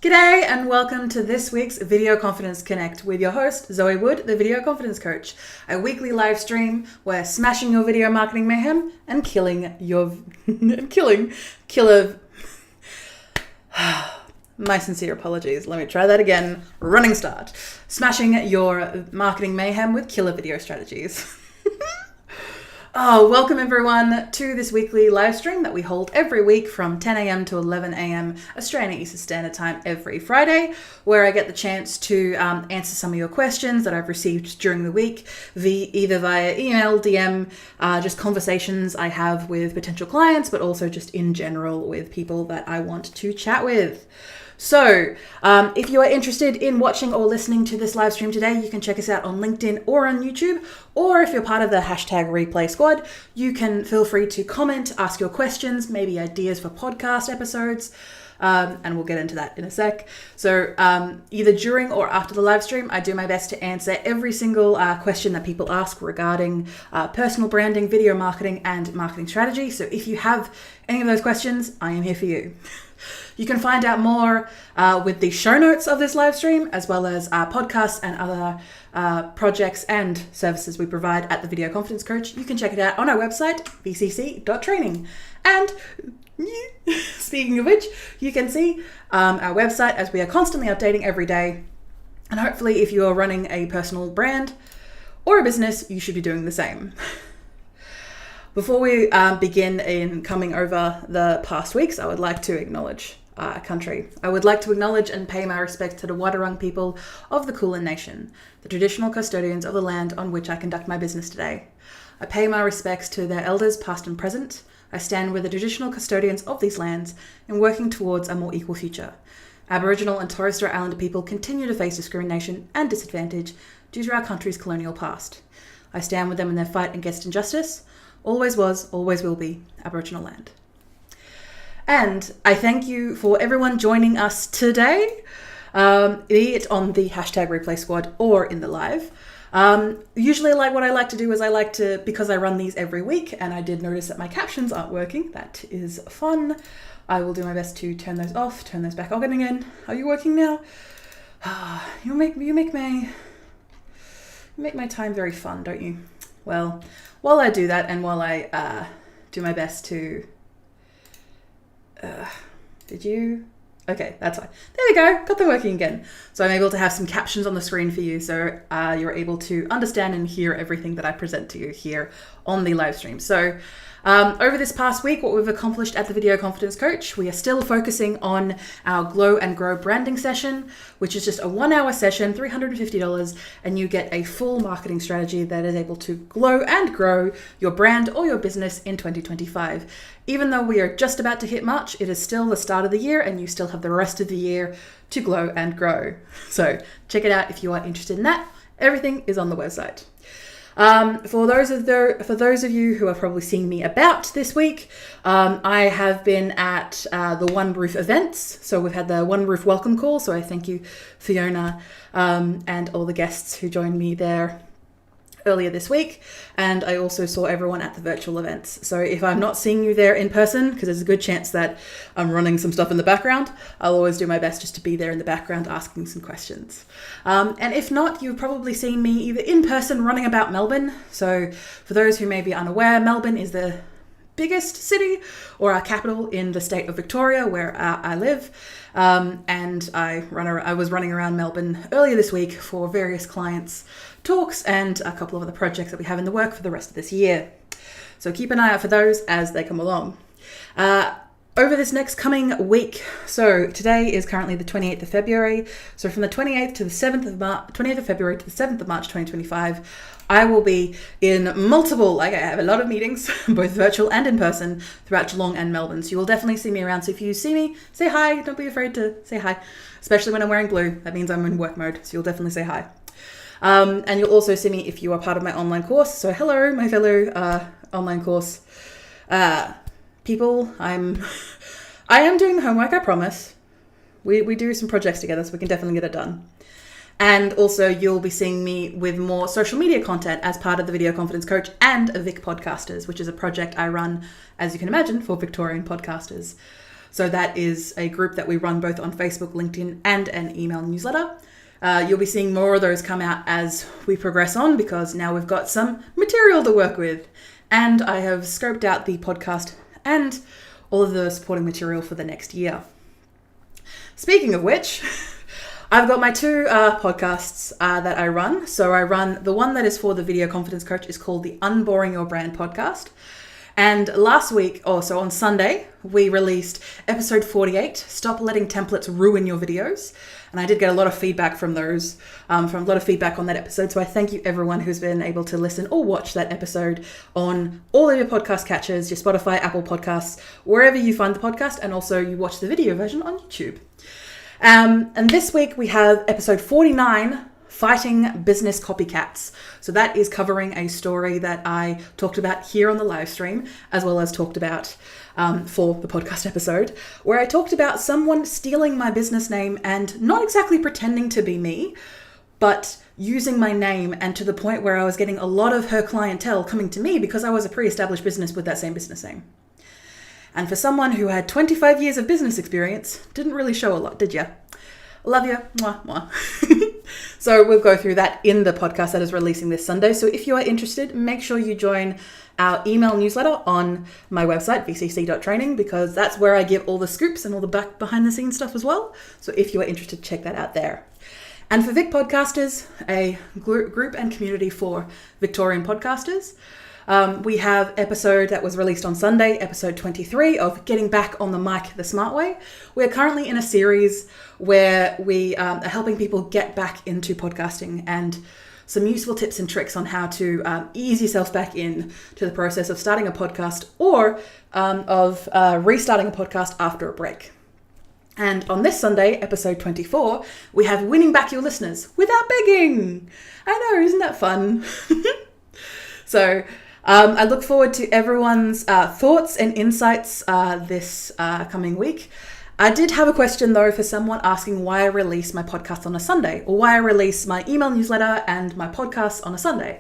G'day and welcome to this week's Video Confidence Connect with your host, Zoe Wood, the Video Confidence Coach, a weekly live stream where smashing your video marketing mayhem and killing my sincere apologies. Let me try that again. Running start. Smashing your marketing mayhem with killer video strategies. Welcome everyone to this weekly live stream that we hold every week from 10 a.m. to 11 a.m. Australian Eastern Standard Time every Friday, where I get the chance to answer some of your questions that I've received during the week, either via email, DM, just conversations I have with potential clients, but also just in general with people that I want to chat with. So if you are interested in watching or listening to this live stream today, you can check us out on LinkedIn or on YouTube, or if you're part of the hashtag replay squad, you can feel free to comment, ask your questions, maybe ideas for podcast episodes, and we'll get into that in a sec. So either during or after the live stream, I do my best to answer every single question that people ask regarding personal branding, video marketing, and marketing strategy. So if you have any of those questions, I am here for you. You can find out more with the show notes of this live stream, as well as podcasts and other projects and services we provide at the Video Confidence Coach. You can check it out on our website, vcc.training. And speaking of which, you can see our website as we are constantly updating every day. And hopefully if you are running a personal brand or a business, you should be doing the same. Before we begin in coming over the past weeks, I would like to acknowledge our country. I would like to acknowledge and pay my respect to the Wadawurrung people of the Kulin Nation, the traditional custodians of the land on which I conduct my business today. I pay my respects to their elders past and present. I stand with the traditional custodians of these lands in working towards a more equal future. Aboriginal and Torres Strait Islander people continue to face discrimination and disadvantage due to our country's colonial past. I stand with them in their fight against injustice. Always was, always will be Aboriginal land. And I thank you for everyone joining us today, be it on the hashtag replay squad or in the live. Usually what I like to do is because I run these every week and I did notice that my captions aren't working. That is fun. I will do my best to turn those off, turn those back on again. Are you working now? You make my time very fun, don't you? Well, while I do that and while I do my best to... Okay, that's fine. There we go. Got them working again. So I'm able to have some captions on the screen for you so you're able to understand and hear everything that I present to you here on the live stream. So over this past week, what we've accomplished at the Video Confidence Coach, we are still focusing on our Glow and Grow branding session, which is just a 1-hour session, $350, and you get a full marketing strategy that is able to glow and grow your brand or your business in 2025. Even though we are just about to hit March, it is still the start of the year and you still have the rest of the year to glow and grow. So check it out if you are interested in that. Everything is on the website. For those of you who are probably seeing me about this week, I have been at the One Roof events. So we've had the One Roof welcome call. So I thank you, Fiona, and all the guests who joined me there earlier this week. And I also saw everyone at the virtual events. So if I'm not seeing you there in person, because there's a good chance that I'm running some stuff in the background, I'll always do my best just to be there in the background asking some questions. And if not, you've probably seen me either in person running about Melbourne. So for those who may be unaware, Melbourne is the biggest city or our capital in the state of Victoria where I live. And I was running around Melbourne earlier this week for various clients' talks and a couple of other projects that we have in the work for the rest of this year. So keep an eye out for those as they come along. Over this next coming week, so today is currently the 28th of February. So from the 28th to the 7th of March, 28th of February to the 7th of March 2025, I will be in I have a lot of meetings, both virtual and in person, throughout Geelong and Melbourne. So you will definitely see me around. So if you see me, say hi. Don't be afraid to say hi, especially when I'm wearing blue. That means I'm in work mode. So you'll definitely say hi. And you'll also see me if you are part of my online course. So hello, my fellow online course people. I am doing the homework, I promise. We do some projects together, so we can definitely get it done. And also you'll be seeing me with more social media content as part of the Video Confidence Coach and Vic Podcasters, which is a project I run, as you can imagine, for Victorian podcasters. So that is a group that we run both on Facebook, LinkedIn, and an email newsletter. You'll be seeing more of those come out as we progress on, because now we've got some material to work with. And I have scoped out the podcast and all of the supporting material for the next year. Speaking of which, I've got my two podcasts that I run. So I run the one that is for the video confidence coach is called the Unboring Your Brand podcast. And last week, so on Sunday, we released episode 48, Stop Letting Templates Ruin Your Videos. And I did get a lot of feedback from those, from a lot of feedback on that episode. So I thank you everyone who's been able to listen or watch that episode on all of your podcast catchers, your Spotify, Apple Podcasts, wherever you find the podcast. And also you watch the video version on YouTube. And this week we have episode 49, Fighting Business Copycats. So that is covering a story that I talked about here on the live stream, as well as talked about for the podcast episode, where I talked about someone stealing my business name and not exactly pretending to be me, but using my name, and to the point where I was getting a lot of her clientele coming to me because I was a pre-established business with that same business name. And for someone who had 25 years of business experience, didn't really show a lot, did ya? Love you. Mwah, mwah. So we'll go through that in the podcast that is releasing this Sunday. So if you are interested, make sure you join our email newsletter on my website, vcc.training, because that's where I give all the scoops and all the behind the scenes stuff as well. So if you are interested, check that out there. And for Vic Podcasters, a group and community for Victorian podcasters, we have episode that was released on Sunday, episode 23 of Getting Back on the Mic the Smart Way. We're currently in a series where we are helping people get back into podcasting, and some useful tips and tricks on how to ease yourself back in to the process of starting a podcast or of restarting a podcast after a break. And on this Sunday, episode 24, we have Winning Back Your Listeners Without Begging. I know, isn't that fun? So I look forward to everyone's thoughts and insights this coming week. I did have a question though for someone asking why I release my podcast on a Sunday, or why I release my email newsletter and my podcast on a Sunday.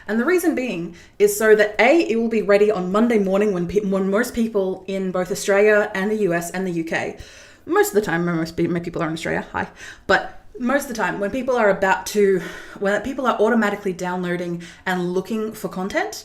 And the reason being is so that it will be ready on Monday morning when most people in both Australia and the US and the UK, most of the time, most people are in Australia, hi, but most of the time when people are when people are automatically downloading and looking for content,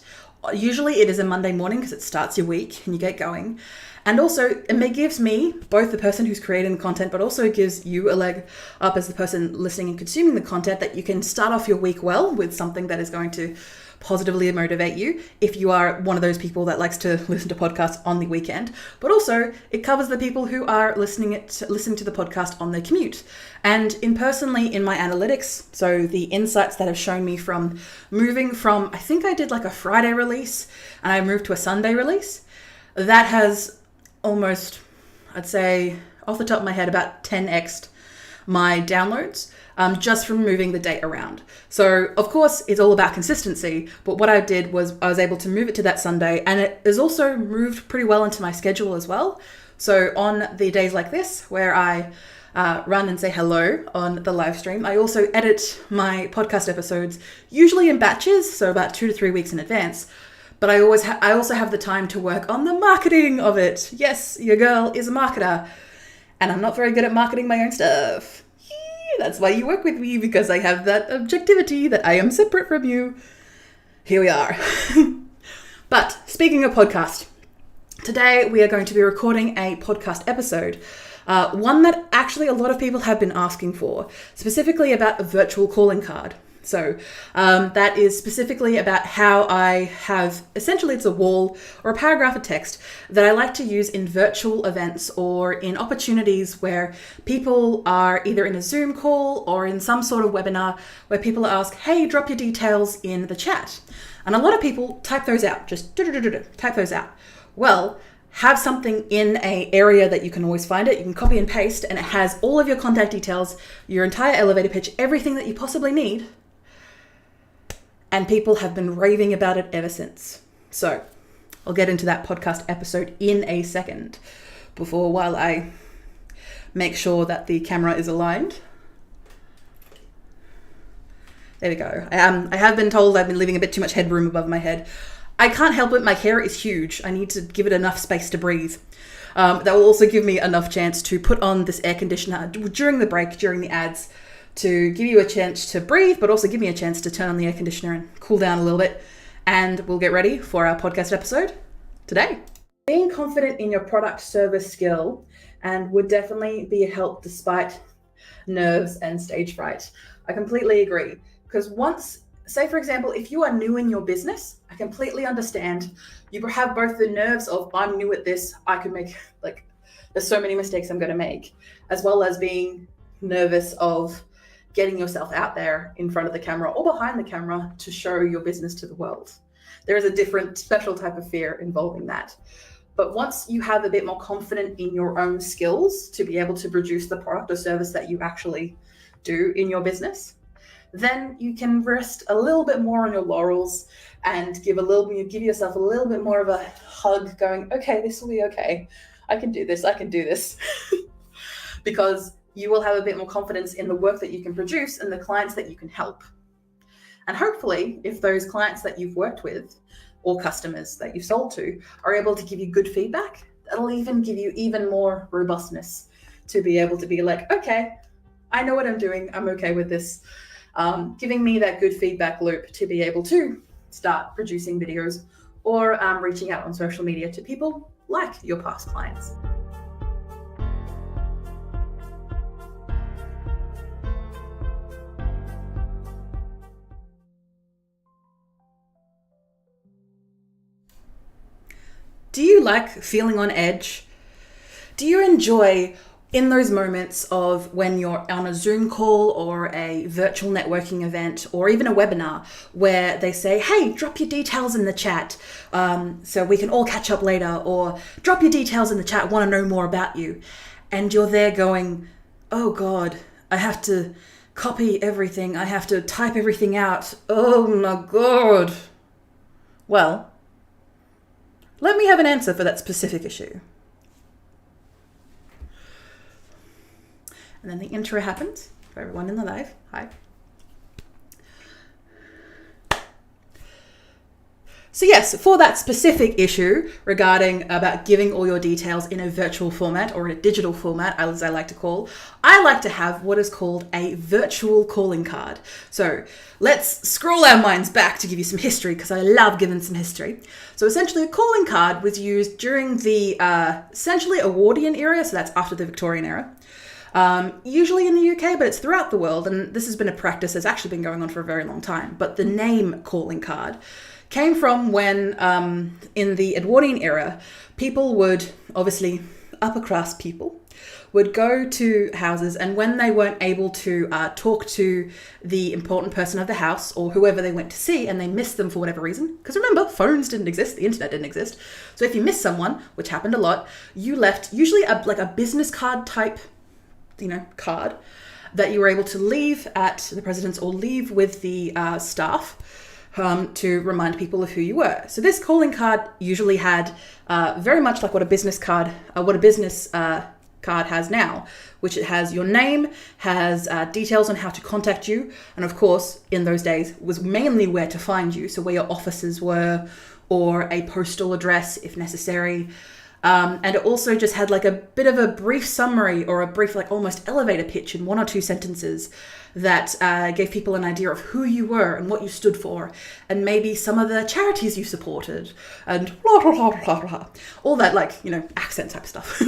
usually it is a Monday morning because it starts your week and you get going. And also it gives me, both the person who's creating the content, but also gives you a leg up as the person listening and consuming the content, that you can start off your week well with something that is going to positively motivate you if you are one of those people that likes to listen to podcasts on the weekend. But also it covers the people who are listening to the podcast on their commute. And personally in my analytics, so the insights that have shown me from moving from, I think I did like a Friday release and I moved to a Sunday release, that has almost, I'd say off the top of my head, about 10x'd my downloads just from moving the date around. So of course it's all about consistency, but what I did was I was able to move it to that Sunday, and it is also moved pretty well into my schedule as well. So on the days like this where I run and say hello on the live stream, I also edit my podcast episodes usually in batches, so about 2 to 3 weeks in advance. But I also have the time to work on the marketing of it. Yes, your girl is a marketer, and I'm not very good at marketing my own stuff. That's why you work with me, because I have that objectivity that I am separate from you. Here we are. But speaking of podcast, today we are going to be recording a podcast episode, one that actually a lot of people have been asking for, specifically about a virtual calling card. So that is specifically about how I have, essentially it's a wall or a paragraph of text that I like to use in virtual events or in opportunities where people are either in a Zoom call or in some sort of webinar where people ask, hey, drop your details in the chat. And a lot of people type those out, just type those out. Well, have something in an area that you can always find it. You can copy and paste, and it has all of your contact details, your entire elevator pitch, everything that you possibly need. And people have been raving about it ever since. So I'll get into that podcast episode in a second, while I make sure that the camera is aligned. There we go. I have been told I've been leaving a bit too much headroom above my head. I can't help it. My hair is huge. I need to give it enough space to breathe. That will also give me enough chance to put on this air conditioner during the break, during the ads, to give you a chance to breathe, but also give me a chance to turn on the air conditioner and cool down a little bit. And we'll get ready for our podcast episode today. Being confident in your product service skill and would definitely be a help despite nerves and stage fright. I completely agree. Because once, say for example, if you are new in your business, I completely understand. You have both the nerves of, I'm new at this, I could make, there's so many mistakes I'm going to make, as well as being nervous of getting yourself out there in front of the camera or behind the camera to show your business to the world. There is a different special type of fear involving that. But once you have a bit more confident in your own skills to be able to produce the product or service that you actually do in your business, then you can rest a little bit more on your laurels and give yourself a little bit more of a hug going, okay, this will be okay. I can do this. Because you will have a bit more confidence in the work that you can produce and the clients that you can help. And hopefully, if those clients that you've worked with or customers that you've sold to are able to give you good feedback, that'll even give you even more robustness to be able to be like, okay, I know what I'm doing. I'm okay with this. Giving me that good feedback loop to be able to start producing videos or reaching out on social media to people like your past clients. Do you like feeling on edge? Do you enjoy in those moments of when you're on a Zoom call or a virtual networking event or even a webinar where they say, hey, drop your details in the chat so we can all catch up later, or drop your details in the chat, want to know more about you. And you're there going, oh God, I have to copy everything. I have to type everything out. Oh my God. Well, let me have an answer for that specific issue. And then the intro happens for everyone in the live. Hi. So yes, for that specific issue regarding about giving all your details in a virtual format or in a digital format, as I like to call, I like to have what is called a virtual calling card. So let's scroll our minds back to give you some history, because I love giving some history. So essentially a calling card was used during the essentially Edwardian era, so that's after the Victorian era. Usually in the UK, but it's throughout the world, and this has been a practice that's actually been going on for a very long time. But the name calling card came from when, in the Edwardian era, people would, obviously upper class people, would go to houses, and when they weren't able to talk to the important person of the house or whoever they went to see, and they missed them for whatever reason, because remember, phones didn't exist, the internet didn't exist. So if you missed someone, which happened a lot, you left usually a business card type card that you were able to leave at the residence or leave with the staff to remind people of who you were. So this calling card usually had very much like what a business card has now, which it has your name, has details on how to contact you, and of course in those days was mainly where to find you, so where your offices were or a postal address if necessary. And it also just had like a bit of a brief summary or a brief almost elevator pitch in 1 or 2 sentences that gave people an idea of who you were and what you stood for, and maybe some of the charities you supported, and blah, blah, blah, blah, blah. All that accent type stuff.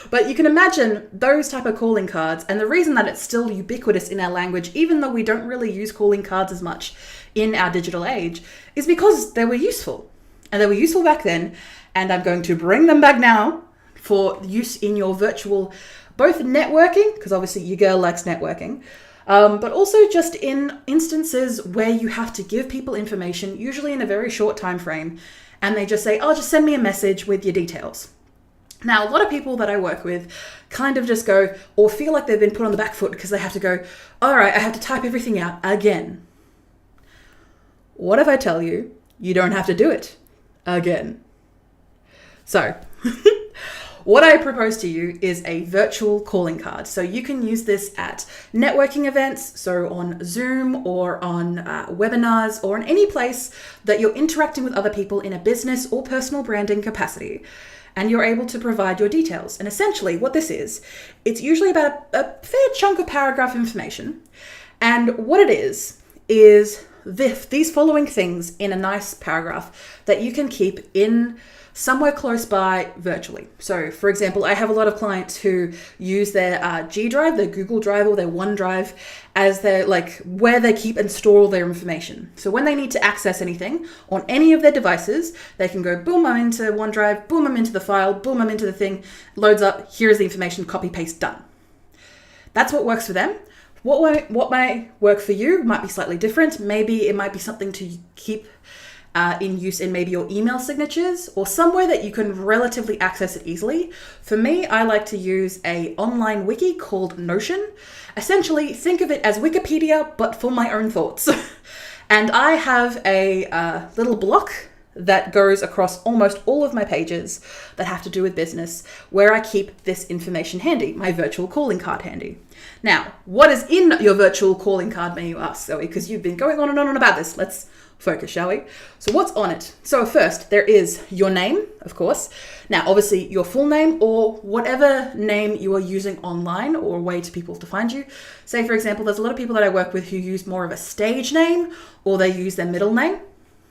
But you can imagine those type of calling cards, and the reason that it's still ubiquitous in our language, even though we don't really use calling cards as much in our digital age, is because they were useful. And they were useful back then, and I'm going to bring them back now for use in your virtual, both networking, because obviously your girl likes networking, but also just in instances where you have to give people information, usually in a very short time frame, and they just say, oh, just send me a message with your details. Now, a lot of people that I work with kind of just go, or feel like they've been put on the back foot because they have to go, all right, I have to type everything out again. What if I tell you, you don't have to do it again? So what I propose to you is a virtual calling card. So you can use this at networking events, so on Zoom or on webinars or in any place that you're interacting with other people in a business or personal branding capacity. and you're able to provide your details. And essentially what this is, it's usually about a fair chunk of paragraph information. And what it is these following things in a nice paragraph that you can keep in somewhere close by virtually. So for example, I have a lot of clients who use their G Drive, their Google Drive, or their OneDrive as their where they keep and store all their information. So when they need to access anything on any of their devices, they can go, boom, I'm into OneDrive, boom, I'm into the file, boom, I'm into the thing, loads up, here's the information, copy, paste, done. That's what works for them. What might work for you might be slightly different. Maybe it might be something to keep in use in maybe your email signatures or somewhere that you can relatively access it easily. For me, I like to use an online wiki called Notion. Essentially, think of it as Wikipedia, but for my own thoughts. And I have a little block that goes across almost all of my pages that have to do with business, where I keep this information handy, my virtual calling card handy. Now, what is in your virtual calling card, may you ask, Zoe? Because you've been going on and on about this. Let's focus, shall we? So what's on it? So first, there is your name, of course. Now, obviously, your full name or whatever name you are using online or a way to people to find you. Say, for example, there's a lot of people that I work with who use more of a stage name or they use their middle name.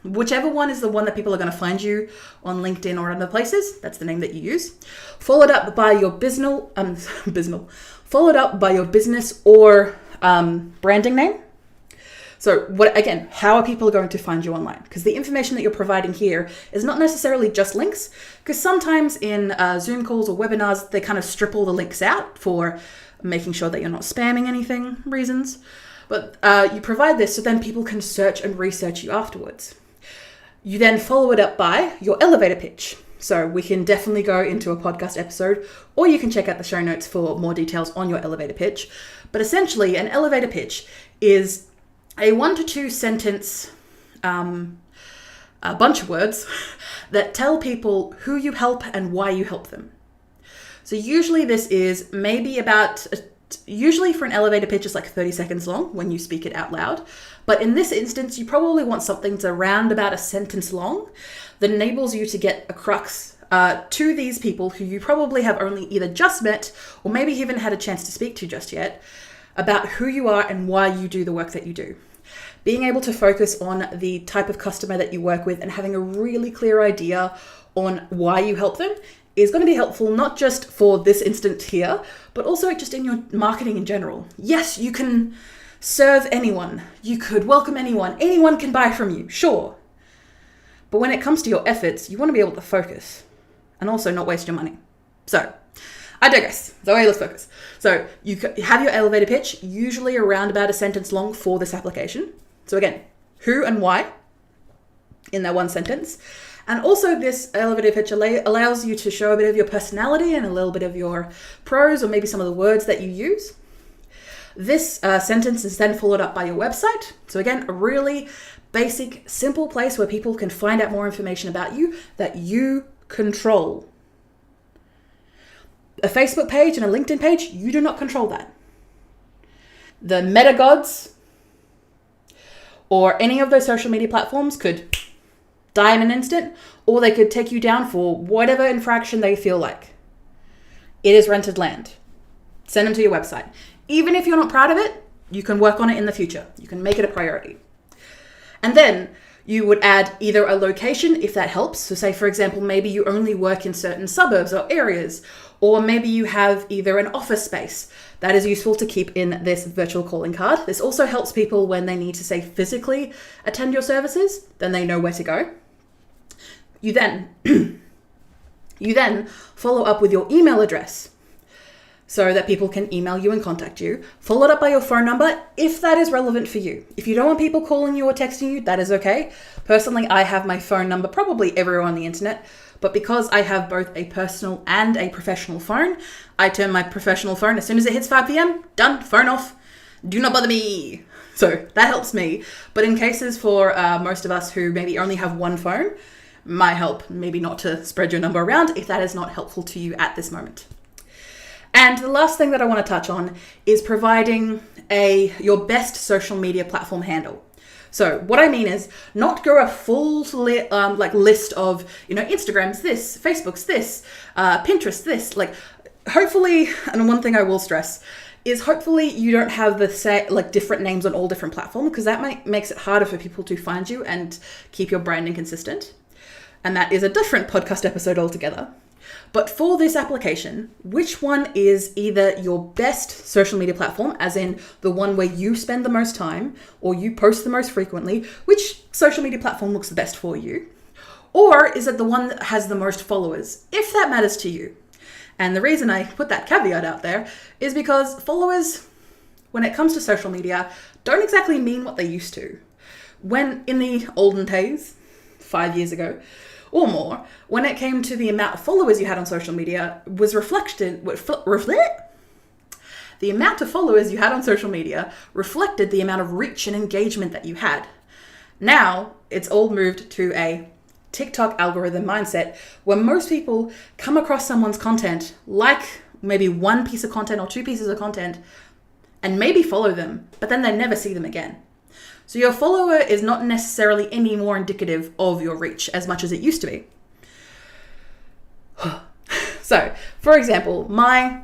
Whichever one is the one that people are going to find you on LinkedIn or other places, that's the name that you use. Followed up by your followed up by your business or branding name. So how are people going to find you online? Because the information that you're providing here is not necessarily just links, because sometimes in Zoom calls or webinars, they kind of strip all the links out for making sure that you're not spamming anything reasons. But you provide this so then people can search and research you afterwards. You then follow it up by your elevator pitch. So we can definitely go into a podcast episode, or you can check out the show notes for more details on your elevator pitch. But essentially, an elevator pitch is a 1 to 2 sentence, a bunch of words that tell people who you help and why you help them. So usually this is maybe usually for an elevator pitch, it's like 30 seconds long when you speak it out loud. But in this instance, you probably want something that's around about a sentence long that enables you to get a crux to these people who you probably have only either just met or maybe even had a chance to speak to just yet, about who you are and why you do the work that you do. Being able to focus on the type of customer that you work with and having a really clear idea on why you help them is going to be helpful, not just for this instant here, but also just in your marketing in general. Yes, you can serve anyone. You could welcome anyone. Anyone can buy from you, sure. But when it comes to your efforts, you want to be able to focus and also not waste your money. So I digress. Zoe, let's focus. So you have your elevator pitch, usually around about a sentence long for this application. So again, who and why in that one sentence. And also this elevator pitch allows you to show a bit of your personality and a little bit of your pros or maybe some of the words that you use. This sentence is then followed up by your website. So again, a really basic, simple place where people can find out more information about you that you control. A Facebook page and a LinkedIn page, you do not control that. The meta gods or any of those social media platforms could die in an instant, or they could take you down for whatever infraction they feel like. It is rented land. Send them to your website. Even if you're not proud of it, you can work on it in the future. You can make it a priority. And then you would add either a location if that helps. So say, for example, maybe you only work in certain suburbs or areas, or maybe you have either an office space. That is useful to keep in this virtual calling card. This also helps people when they need to, say, physically attend your services, then they know where to go. You then follow up with your email address so that people can email you and contact you. Followed up by your phone number if that is relevant for you. If you don't want people calling you or texting you, that is okay. Personally, I have my phone number probably everywhere on the internet, but because I have both a personal and a professional phone, I turn my professional phone as soon as it hits 5 p.m. Done, phone off. Do not bother me. So that helps me. But in cases for most of us who maybe only have one phone, might help maybe not to spread your number around if that is not helpful to you at this moment. And the last thing that I want to touch on is providing your best social media platform handle. So what I mean is not go a full list of, Instagram's this, Facebook's this, Pinterest this. Like, hopefully, and one thing I will stress is hopefully you don't have different names on all different platforms, because that makes it harder for people to find you and keep your branding consistent. And that is a different podcast episode altogether. But for this application, which one is either your best social media platform, as in the one where you spend the most time or you post the most frequently, which social media platform looks the best for you? Or is it the one that has the most followers, if that matters to you? And the reason I put that caveat out there is because followers, when it comes to social media, don't exactly mean what they used to. When in the olden days, 5 years ago, or more, when it came to the amount of followers you had on social media was the amount of followers you had on social media reflected the amount of reach and engagement that you had. Now, it's all moved to a TikTok algorithm mindset where most people come across someone's content, like maybe one piece of content or two pieces of content, and maybe follow them, but then they never see them again. So your follower is not necessarily any more indicative of your reach as much as it used to be. So, for example, my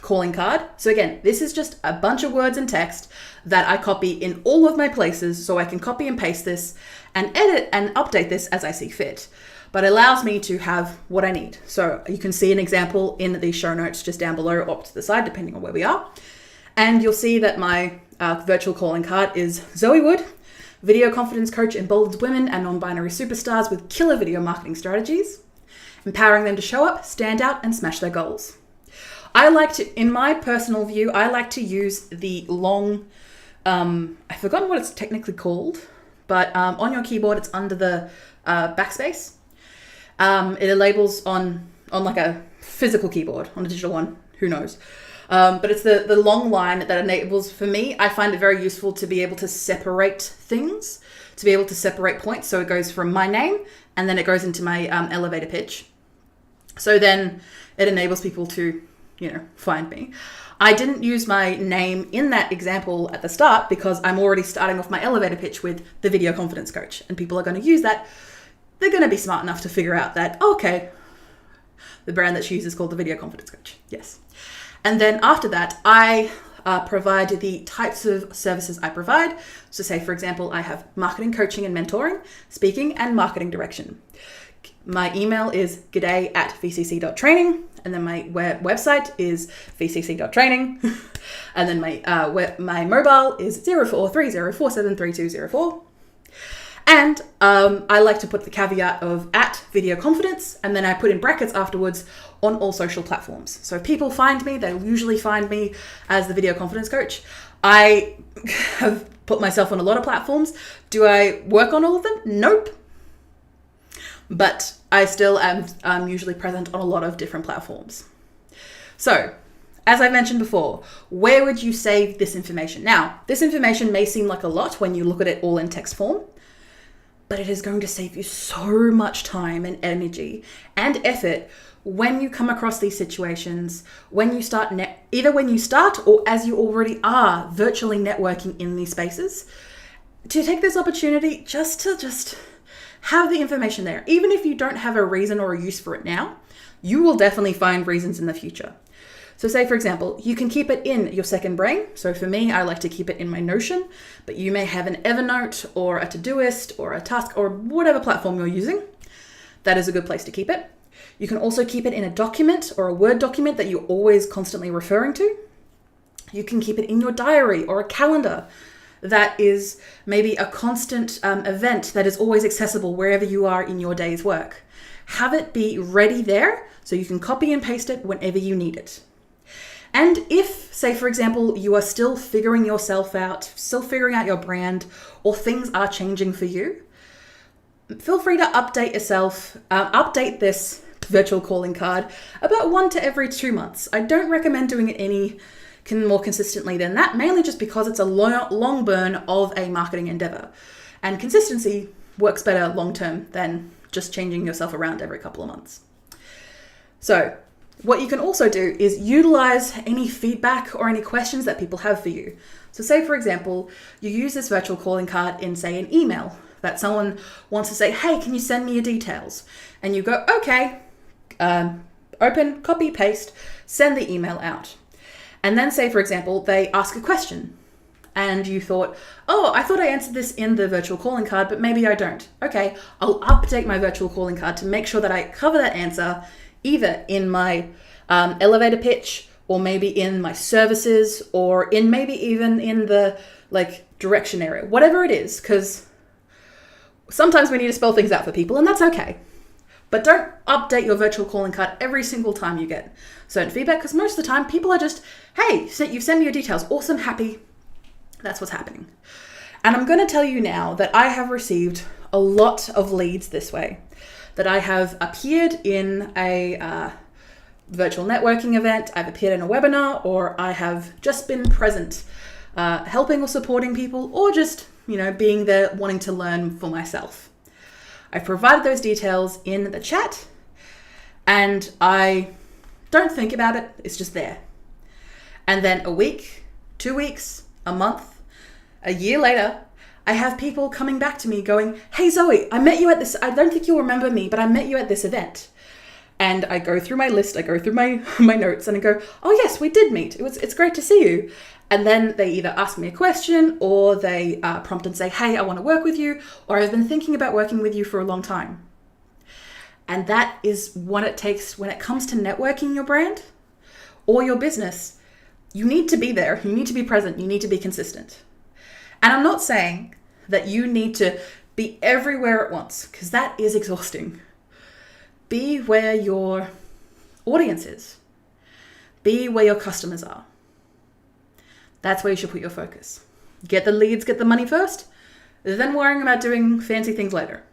calling card. So again, this is just a bunch of words and text that I copy in all of my places, so I can copy and paste this and edit and update this as I see fit. But it allows me to have what I need. So you can see an example in the show notes just down below or up to the side, depending on where we are. And you'll see that my virtual calling card is Zoe Wood, video confidence coach, emboldens women and non-binary superstars with killer video marketing strategies, empowering them to show up, stand out, and smash their goals. I like to, in my personal view, I like to use the long, I've forgotten what it's technically called, but on your keyboard, it's under the backspace. It labels on like a physical keyboard, on a digital one, who knows. But it's the long line that enables, for me, I find it very useful to be able to separate things, to be able to separate points. So it goes from my name and then it goes into my elevator pitch. So then it enables people to, find me. I didn't use my name in that example at the start because I'm already starting off my elevator pitch with the video confidence coach, and people are going to use that. They're going to be smart enough to figure out that, okay, the brand that she uses is called the video confidence coach. Yes. And then after that, I provide the types of services I provide. So say, for example, I have marketing, coaching and mentoring, speaking and marketing direction. My email is g'day@vcc.training. And then my website is vcc.training. And then my mobile is 0430473204. And I like to put the caveat of @video confidence, and then I put in brackets afterwards on all social platforms. So if people find me, they'll usually find me as the video confidence coach. I have put myself on a lot of platforms. Do I work on all of them? Nope. But I still am usually present on a lot of different platforms. So, as I mentioned before, where would you save this information? Now, this information may seem like a lot when you look at it all in text form, but it is going to save you so much time and energy and effort when you come across these situations, when you start, either when you start or as you already are virtually networking in these spaces, to take this opportunity just to have the information there. Even if you don't have a reason or a use for it now, you will definitely find reasons in the future. So say, for example, you can keep it in your second brain. So for me, I like to keep it in my Notion, but you may have an Evernote or a Todoist or a Task or whatever platform you're using. That is a good place to keep it. You can also keep it in a document or a Word document that you're always constantly referring to. You can keep it in your diary or a calendar that is maybe a constant event that is always accessible wherever you are in your day's work. Have it be ready there so you can copy and paste it whenever you need it. And if, say, for example, you are still figuring yourself out, still figuring out your brand, or things are changing for you, feel free to update yourself, update this virtual calling card about 1 to every 2 months. I don't recommend doing it any more consistently than that, mainly just because it's a long burn of a marketing endeavor. And consistency works better long term than just changing yourself around every couple of months. So what you can also do is utilize any feedback or any questions that people have for you. So say, for example, you use this virtual calling card in, say, an email that someone wants to say, hey, can you send me your details? And you go, okay, open, copy, paste, send the email out. And then say, for example, they ask a question and you thought, oh, I thought I answered this in the virtual calling card, but maybe I don't. Okay, I'll update my virtual calling card to make sure that I cover that answer either in my elevator pitch, or maybe in my services, or in maybe even in the direction area, whatever it is, because sometimes we need to spell things out for people, and that's okay. But don't update your virtual calling card every single time you get certain feedback, because most of the time people are just, hey, you've sent me your details, awesome, happy. That's what's happening. And I'm going to tell you now that I have received a lot of leads this way, that I have appeared in a virtual networking event, I've appeared in a webinar, or I have just been present, helping or supporting people, or just, being there wanting to learn for myself. I provided those details in the chat and I don't think about it. It's just there. And then a week, 2 weeks, a month, a year later, I have people coming back to me going, hey Zoe, I met you at this, I don't think you'll remember me, but I met you at this event. And I go through my list, I go through my notes and I go, oh yes, we did meet. It's great to see you. And then they either ask me a question or they prompt and say, hey, I want to work with you, or I've been thinking about working with you for a long time. And that is what it takes when it comes to networking your brand or your business. You need to be there. You need to be present. You need to be consistent. And I'm not saying that you need to be everywhere at once, because that is exhausting. Be where your audience is. Be where your customers are. That's where you should put your focus. Get the leads, get the money first, then worrying about doing fancy things later.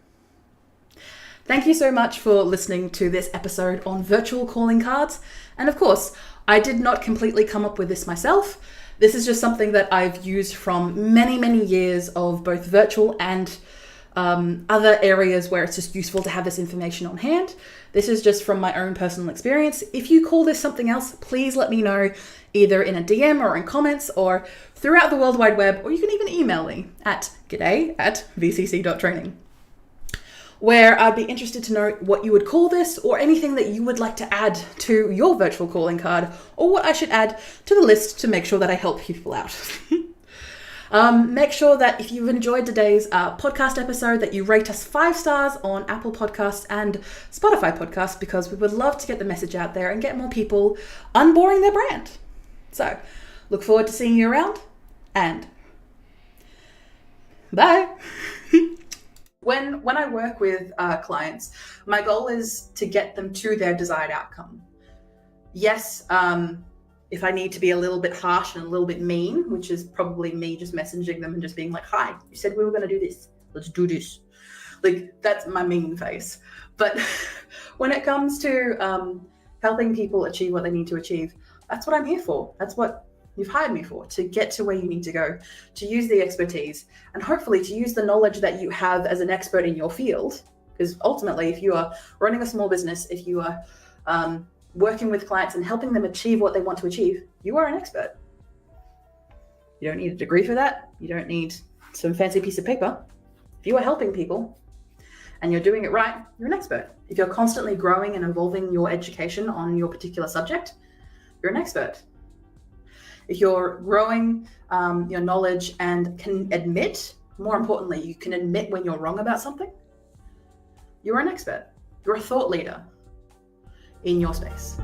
Thank you so much for listening to this episode on virtual calling cards. And of course, I did not completely come up with this myself. This is just something that I've used from many, many years of both virtual and other areas where it's just useful to have this information on hand. This is just from my own personal experience. If you call this something else, please let me know either in a DM or in comments or throughout the World Wide Web, or you can even email me at g'day@vcc.training, where I'd be interested to know what you would call this or anything that you would like to add to your virtual calling card, or what I should add to the list to make sure that I help people out. Make sure that if you've enjoyed today's podcast episode, that you rate us 5 stars on Apple Podcasts and Spotify Podcasts, because we would love to get the message out there and get more people unboring their brand. So, look forward to seeing you around, and bye. When I work with clients, my goal is to get them to their desired outcome. Yes, if I need to be a little bit harsh and a little bit mean, which is probably me just messaging them and just being like, hi, you said we were going to do this. Let's do this. That's my mean face. But when it comes to helping people achieve what they need to achieve, that's what I'm here for. That's what you've hired me for, to get to where you need to go, to use the expertise, and hopefully to use the knowledge that you have as an expert in your field. Because ultimately, if you are running a small business, if you are working with clients and helping them achieve what they want to achieve, you are an expert. You don't need a degree for that. You don't need some fancy piece of paper. If you are helping people and you're doing it right, you're an expert. If you're constantly growing and evolving your education on your particular subject, you're an expert. If you're growing your knowledge and can admit, more importantly, you can admit when you're wrong about something, you're an expert. You're a thought leader in your space.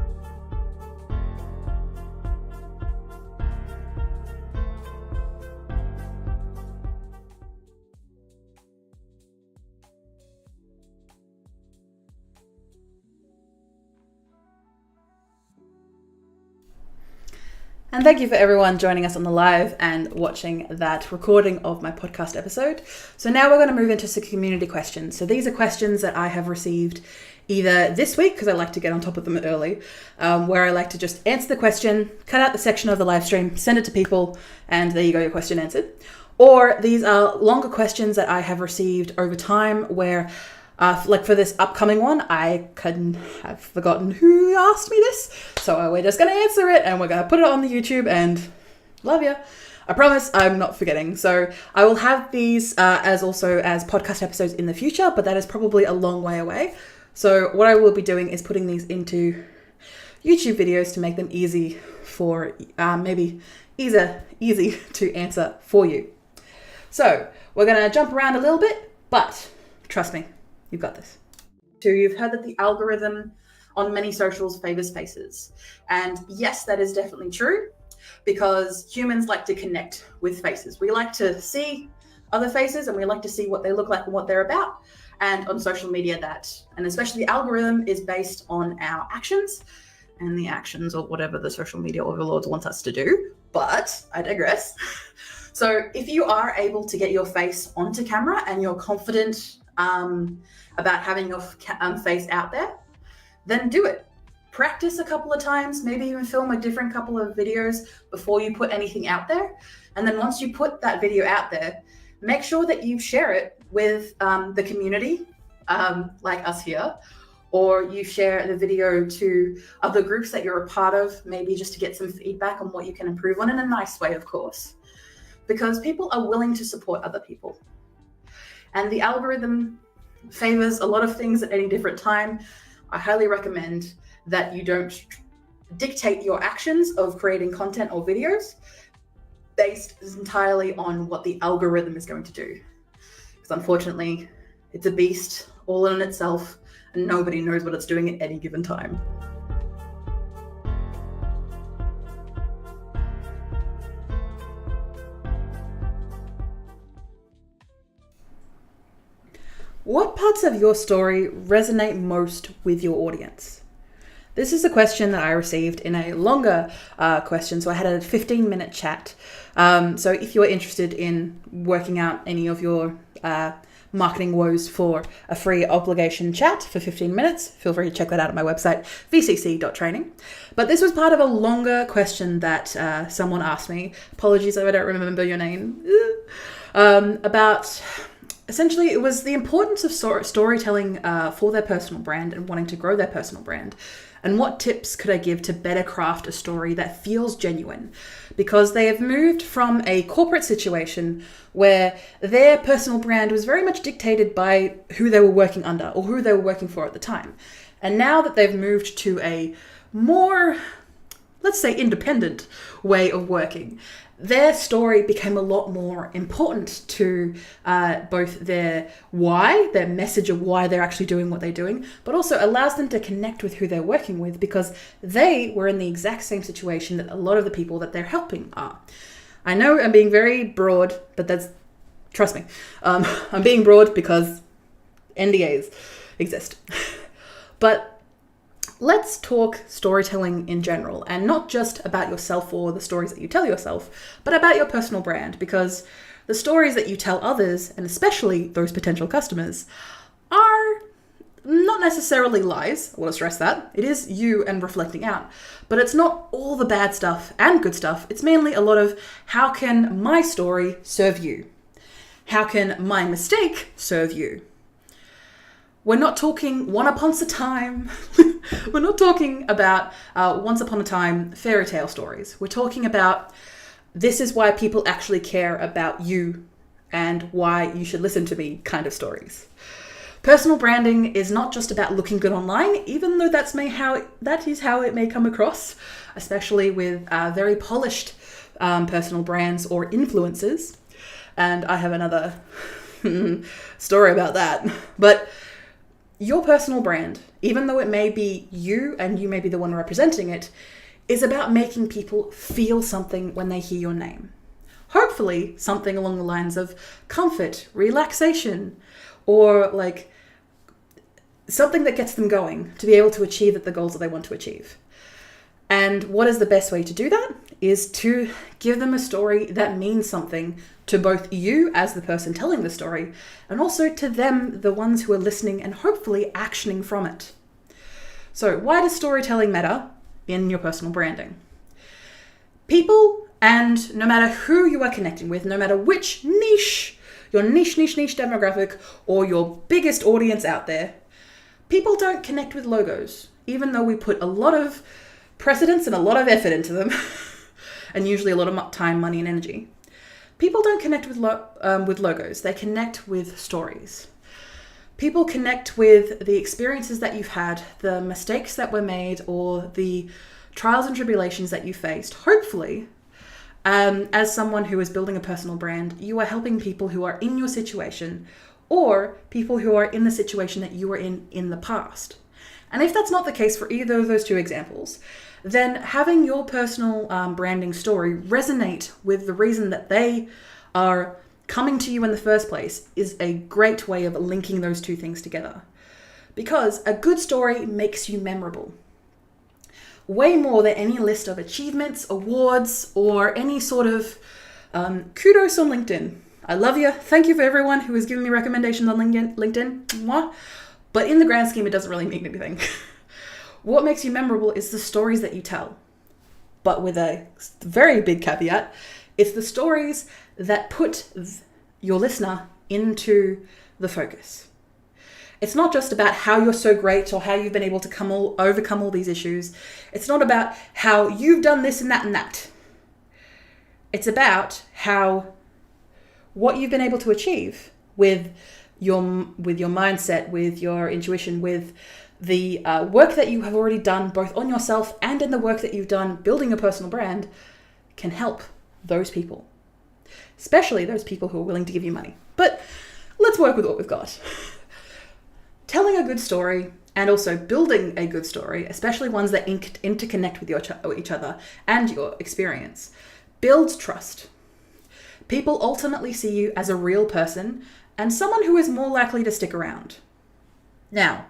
And thank you for everyone joining us on the live and watching that recording of my podcast episode. So now we're going to move into some community questions. So these are questions that I have received either this week, because I like to get on top of them early, where I like to just answer the question, cut out the section of the live stream, send it to people, and there you go, your question answered. Or these are longer questions that I have received over time where like for this upcoming one, I couldn't have forgotten who asked me this. So we're just going to answer it and we're going to put it on the YouTube, and love you. I promise I'm not forgetting. So I will have these as podcast episodes in the future, but that is probably a long way away. So what I will be doing is putting these into YouTube videos to make them easy for easy to answer for you. So we're going to jump around a little bit, but trust me, you've got this. So you've heard that the algorithm on many socials favors faces. And yes, that is definitely true, because humans like to connect with faces. We like to see other faces and we like to see what they look like and what they're about. And on social media, and especially the algorithm, is based on our actions and the actions or whatever the social media overlords want us to do. But I digress. So if you are able to get your face onto camera and you're confident about having your face out there, then do it. Practice a couple of times, maybe even film a different couple of videos before you put anything out there. And then once you put that video out there, make sure that you share it with the community, like us here, or you share the video to other groups that you're a part of, maybe just to get some feedback on what you can improve on, in a nice way, of course, because people are willing to support other people. And the algorithm favors a lot of things at any different time. I highly recommend that you don't dictate your actions of creating content or videos based entirely on what the algorithm is going to do. Because unfortunately, it's a beast all in itself, and nobody knows what it's doing at any given time. What parts of your story resonate most with your audience? This is a question that I received in a longer question. So I had a 15-minute chat. So if you're interested in working out any of your marketing woes for a free obligation chat for 15 minutes, feel free to check that out at my website, vcc.training. But this was part of a longer question that someone asked me. Apologies if I don't remember your name. About... Essentially, it was the importance of storytelling for their personal brand and wanting to grow their personal brand. And what tips could I give to better craft a story that feels genuine? Because they have moved from a corporate situation where their personal brand was very much dictated by who they were working under or who they were working for at the time. And now that they've moved to a more, let's say, independent way of working, their story became a lot more important to both their message of why they're actually doing what they're doing, but also allows them to connect with who they're working with, because they were in the exact same situation that a lot of the people that they're helping are. I know I'm being very broad, but trust me, I'm being broad because NDAs exist. But let's talk storytelling in general, and not just about yourself or the stories that you tell yourself, but about your personal brand, because the stories that you tell others, and especially those potential customers, are not necessarily lies. I want to stress that. It is you and reflecting out, but it's not all the bad stuff and good stuff. It's mainly a lot of, how can my story serve you? How can my mistake serve you? We're not talking One Upon a Time. We're not talking about once upon a time fairy tale stories. We're talking about, this is why people actually care about you and why you should listen to me kind of stories. Personal branding is not just about looking good online, even though that is how it may come across, especially with very polished personal brands or influencers. And I have another story about that. But your personal brand, even though it may be you and you may be the one representing it, is about making people feel something when they hear your name. Hopefully something along the lines of comfort, relaxation, or like something that gets them going to be able to achieve the goals that they want to achieve. And what is the best way to do that? Is to give them a story that means something to both you as the person telling the story, and also to them, the ones who are listening and hopefully actioning from it. So why does storytelling matter in your personal branding? People, and no matter who you are connecting with, no matter which niche, your niche demographic or your biggest audience out there, people don't connect with logos, even though we put a lot of precedence and a lot of effort into them. and usually a lot of time, money, and energy. People don't connect with logos. They connect with stories. People connect with the experiences that you've had, the mistakes that were made, or the trials and tribulations that you faced. Hopefully, as someone who is building a personal brand, you are helping people who are in your situation, or people who are in the situation that you were in the past. And if that's not the case for either of those two examples, then having your personal branding story resonate with the reason that they are coming to you in the first place is a great way of linking those two things together. Because a good story makes you memorable. Way more than any list of achievements, awards, or any sort of kudos on LinkedIn. I love you. Thank you for everyone who has given me recommendations on LinkedIn. Mwah. But in the grand scheme, it doesn't really mean anything. What makes you memorable is the stories that you tell. But with a very big caveat, it's the stories that put your listener into the focus. It's not just about how you're so great or how you've been able to overcome all these issues. It's not about how you've done this and that and that. It's about what you've been able to achieve with your mindset, with your intuition, with the work that you have already done, both on yourself and in the work that you've done building a personal brand, can help those people. Especially those people who are willing to give you money. But let's work with what we've got. Telling a good story and also building a good story, especially ones that interconnect with each other and your experience, builds trust. People ultimately see you as a real person and someone who is more likely to stick around. Now,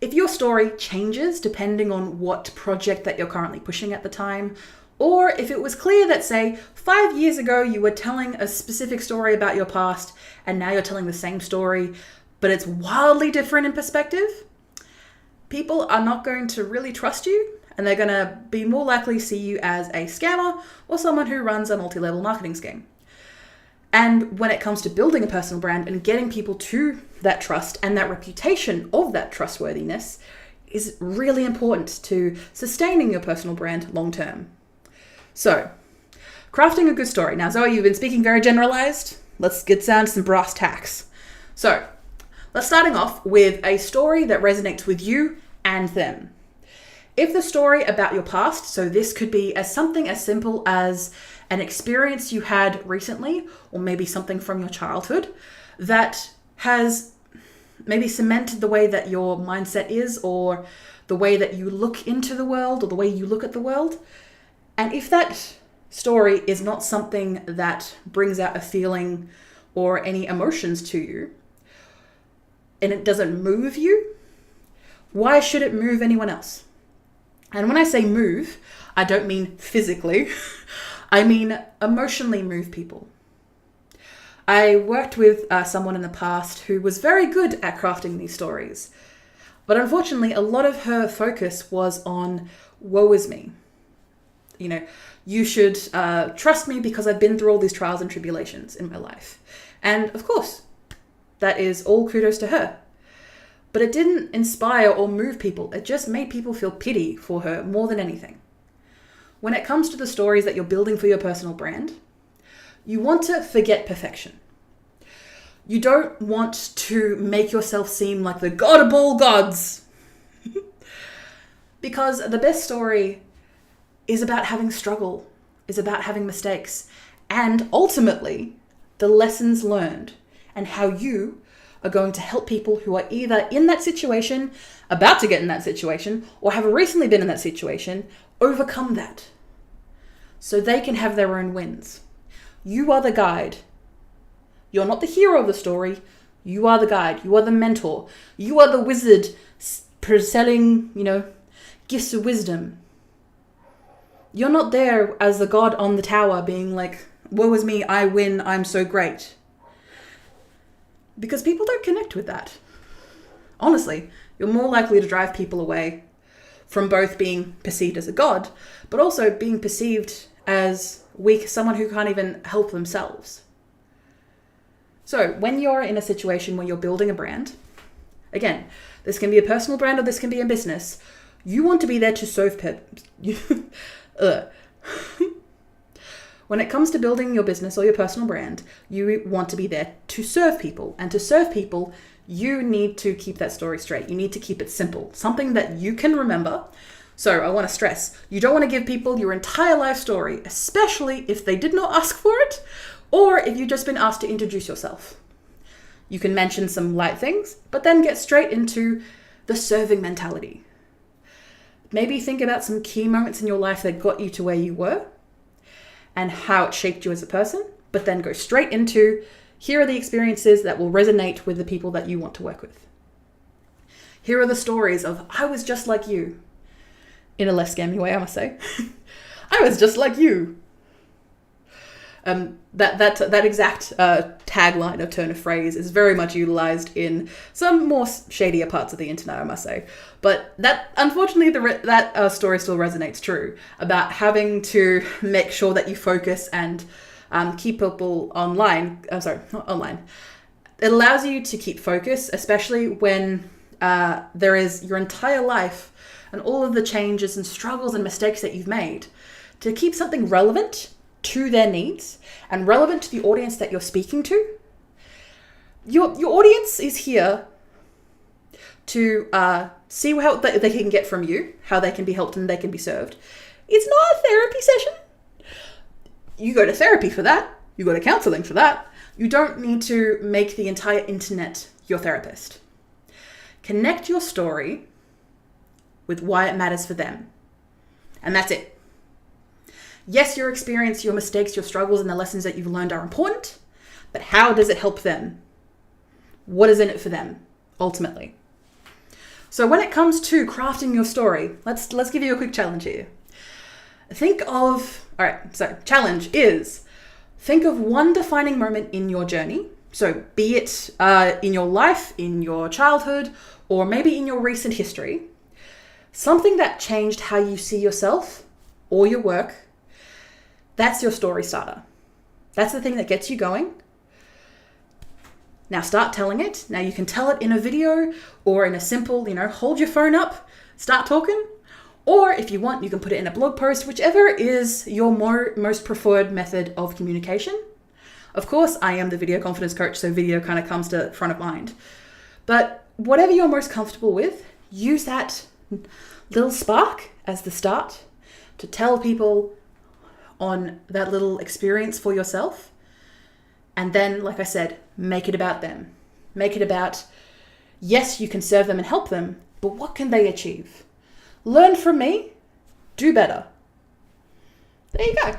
if your story changes depending on what project that you're currently pushing at the time, or if it was clear that, say, 5 years ago you were telling a specific story about your past and now you're telling the same story, but it's wildly different in perspective, people are not going to really trust you, and they're going to be more likely to see you as a scammer or someone who runs a multi-level marketing scheme. And when it comes to building a personal brand and getting people to that trust and that reputation of that trustworthiness is really important to sustaining your personal brand long term. So, crafting a good story. Now, Zoe, you've been speaking very generalized. Let's get down to some brass tacks. So, let's starting off with a story that resonates with you and them. If the story about your past, so this could be something as simple as an experience you had recently, or maybe something from your childhood that has maybe cemented the way that your mindset is, or the way that you look into the world, or the way you look at the world. And if that story is not something that brings out a feeling or any emotions to you, and it doesn't move you, why should it move anyone else? And when I say move, I don't mean physically. I mean emotionally move people. I worked with someone in the past who was very good at crafting these stories. But unfortunately, a lot of her focus was on woe is me. You know, you should trust me because I've been through all these trials and tribulations in my life. And of course, that is all kudos to her. But it didn't inspire or move people. It just made people feel pity for her more than anything. When it comes to the stories that you're building for your personal brand, you want to forget perfection. You don't want to make yourself seem like the god of all gods. Because the best story is about having struggle, is about having mistakes, and ultimately the lessons learned and how you are going to help people who are either in that situation, about to get in that situation, or have recently been in that situation, overcome that. So they can have their own wins. You are the guide. You're not the hero of the story. You are the guide. You are the mentor. You are the wizard selling, gifts of wisdom. You're not there as the god on the tower being like, woe is me, I win, I'm so great. Because people don't connect with that. Honestly, you're more likely to drive people away from both being perceived as a god, but also being perceived as weak, someone who can't even help themselves. So when you're in a situation where you're building a brand, again, this can be a personal brand or this can be a business, you want to be there to serve Ugh. When it comes to building your business or your personal brand, you want to be there to serve people. And to serve people, you need to keep that story straight. You need to keep it simple, something that you can remember. So I want to stress, you don't want to give people your entire life story, especially if they did not ask for it, or if you've just been asked to introduce yourself. You can mention some light things, but then get straight into the serving mentality. Maybe think about some key moments in your life that got you to where you were and how it shaped you as a person, but then go straight into, here are the experiences that will resonate with the people that you want to work with. Here are the stories of, I was just like you. In a less scammy way, I must say. I was just like you. That exact tagline or turn of phrase is very much utilized in some more shadier parts of the internet, I must say. But that, unfortunately, that story still resonates true about having to make sure that you focus and keep people online. I'm sorry, not online. It allows you to keep focus, especially when there is your entire life and all of the changes and struggles and mistakes that you've made. To keep something relevant to their needs and relevant to the audience that you're speaking to. Your audience is here to see how they can get from you, how they can be helped and they can be served. It's not a therapy session. You go to therapy for that. You go to counseling for that. You don't need to make the entire internet your therapist. Connect your story with why it matters for them. And that's it. Yes, your experience, your mistakes, your struggles, and the lessons that you've learned are important, but how does it help them? What is in it for them, ultimately? So when it comes to crafting your story, let's give you a quick challenge here. Challenge is, think of one defining moment in your journey. So be it in your life, in your childhood, or maybe in your recent history, something that changed how you see yourself or your work. That's your story starter. That's the thing that gets you going. Now start telling it. Now you can tell it in a video or in a simple, hold your phone up, start talking. Or if you want, you can put it in a blog post, whichever is your most preferred method of communication. Of course, I am the video confidence coach, so video kind of comes to front of mind. But whatever you're most comfortable with, use that little spark as the start to tell people on that little experience for yourself. And then, like I said, make it about them. Make it about, yes, you can serve them and help them, but what can they achieve? Learn from me, do better. There you go.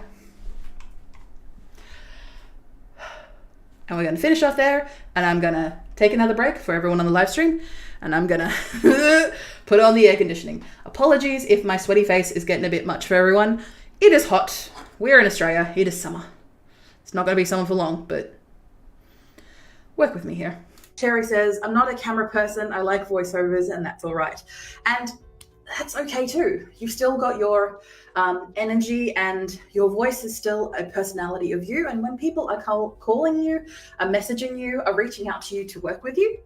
And we're going to finish off there, and I'm going to take another break for everyone on the live stream, and I'm going to put on the air conditioning. Apologies if my sweaty face is getting a bit much for everyone. It is hot. We're in Australia. It is summer. It's not going to be summer for long, but work with me here. Cherry says, I'm not a camera person. I like voiceovers, and that's all right. And that's okay too. You've still got your energy, and your voice is still a personality of you. And when people are calling you, are messaging you, are reaching out to you to work with you,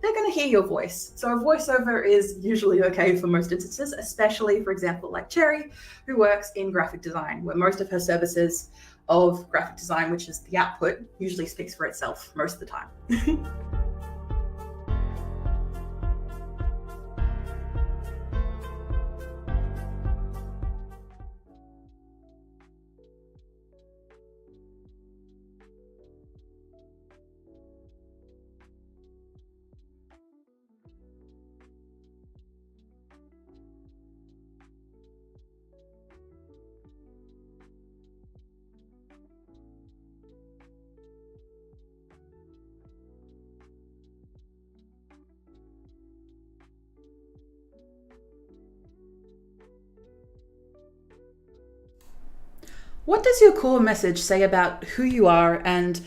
they're going to hear your voice. So a voiceover is usually okay for most instances, especially, for example, like Cherry, who works in graphic design, where most of her services of graphic design, which is the output, usually speaks for itself most of the time. What does your core message say about who you are and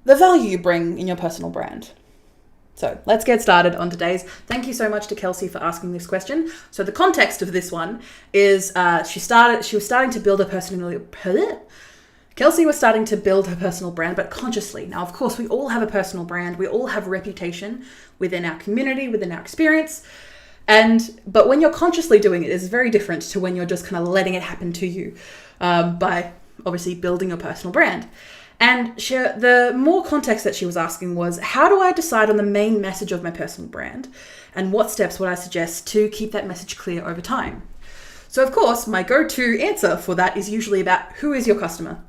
the value you bring in your personal brand? So let's get started on today's. Thank you so much to Kelsey for asking this question. So the context of this one is she was starting to build a personal. Kelsey was starting to build her personal brand, but consciously. Now, of course, we all have a personal brand. We all have reputation within our community, within our experience. But when you're consciously doing it, it's very different to when you're just kind of letting it happen to you by obviously building your personal brand. And the more context that she was asking was, how do I decide on the main message of my personal brand? And what steps would I suggest to keep that message clear over time? So of course, my go-to answer for that is usually about who is your customer?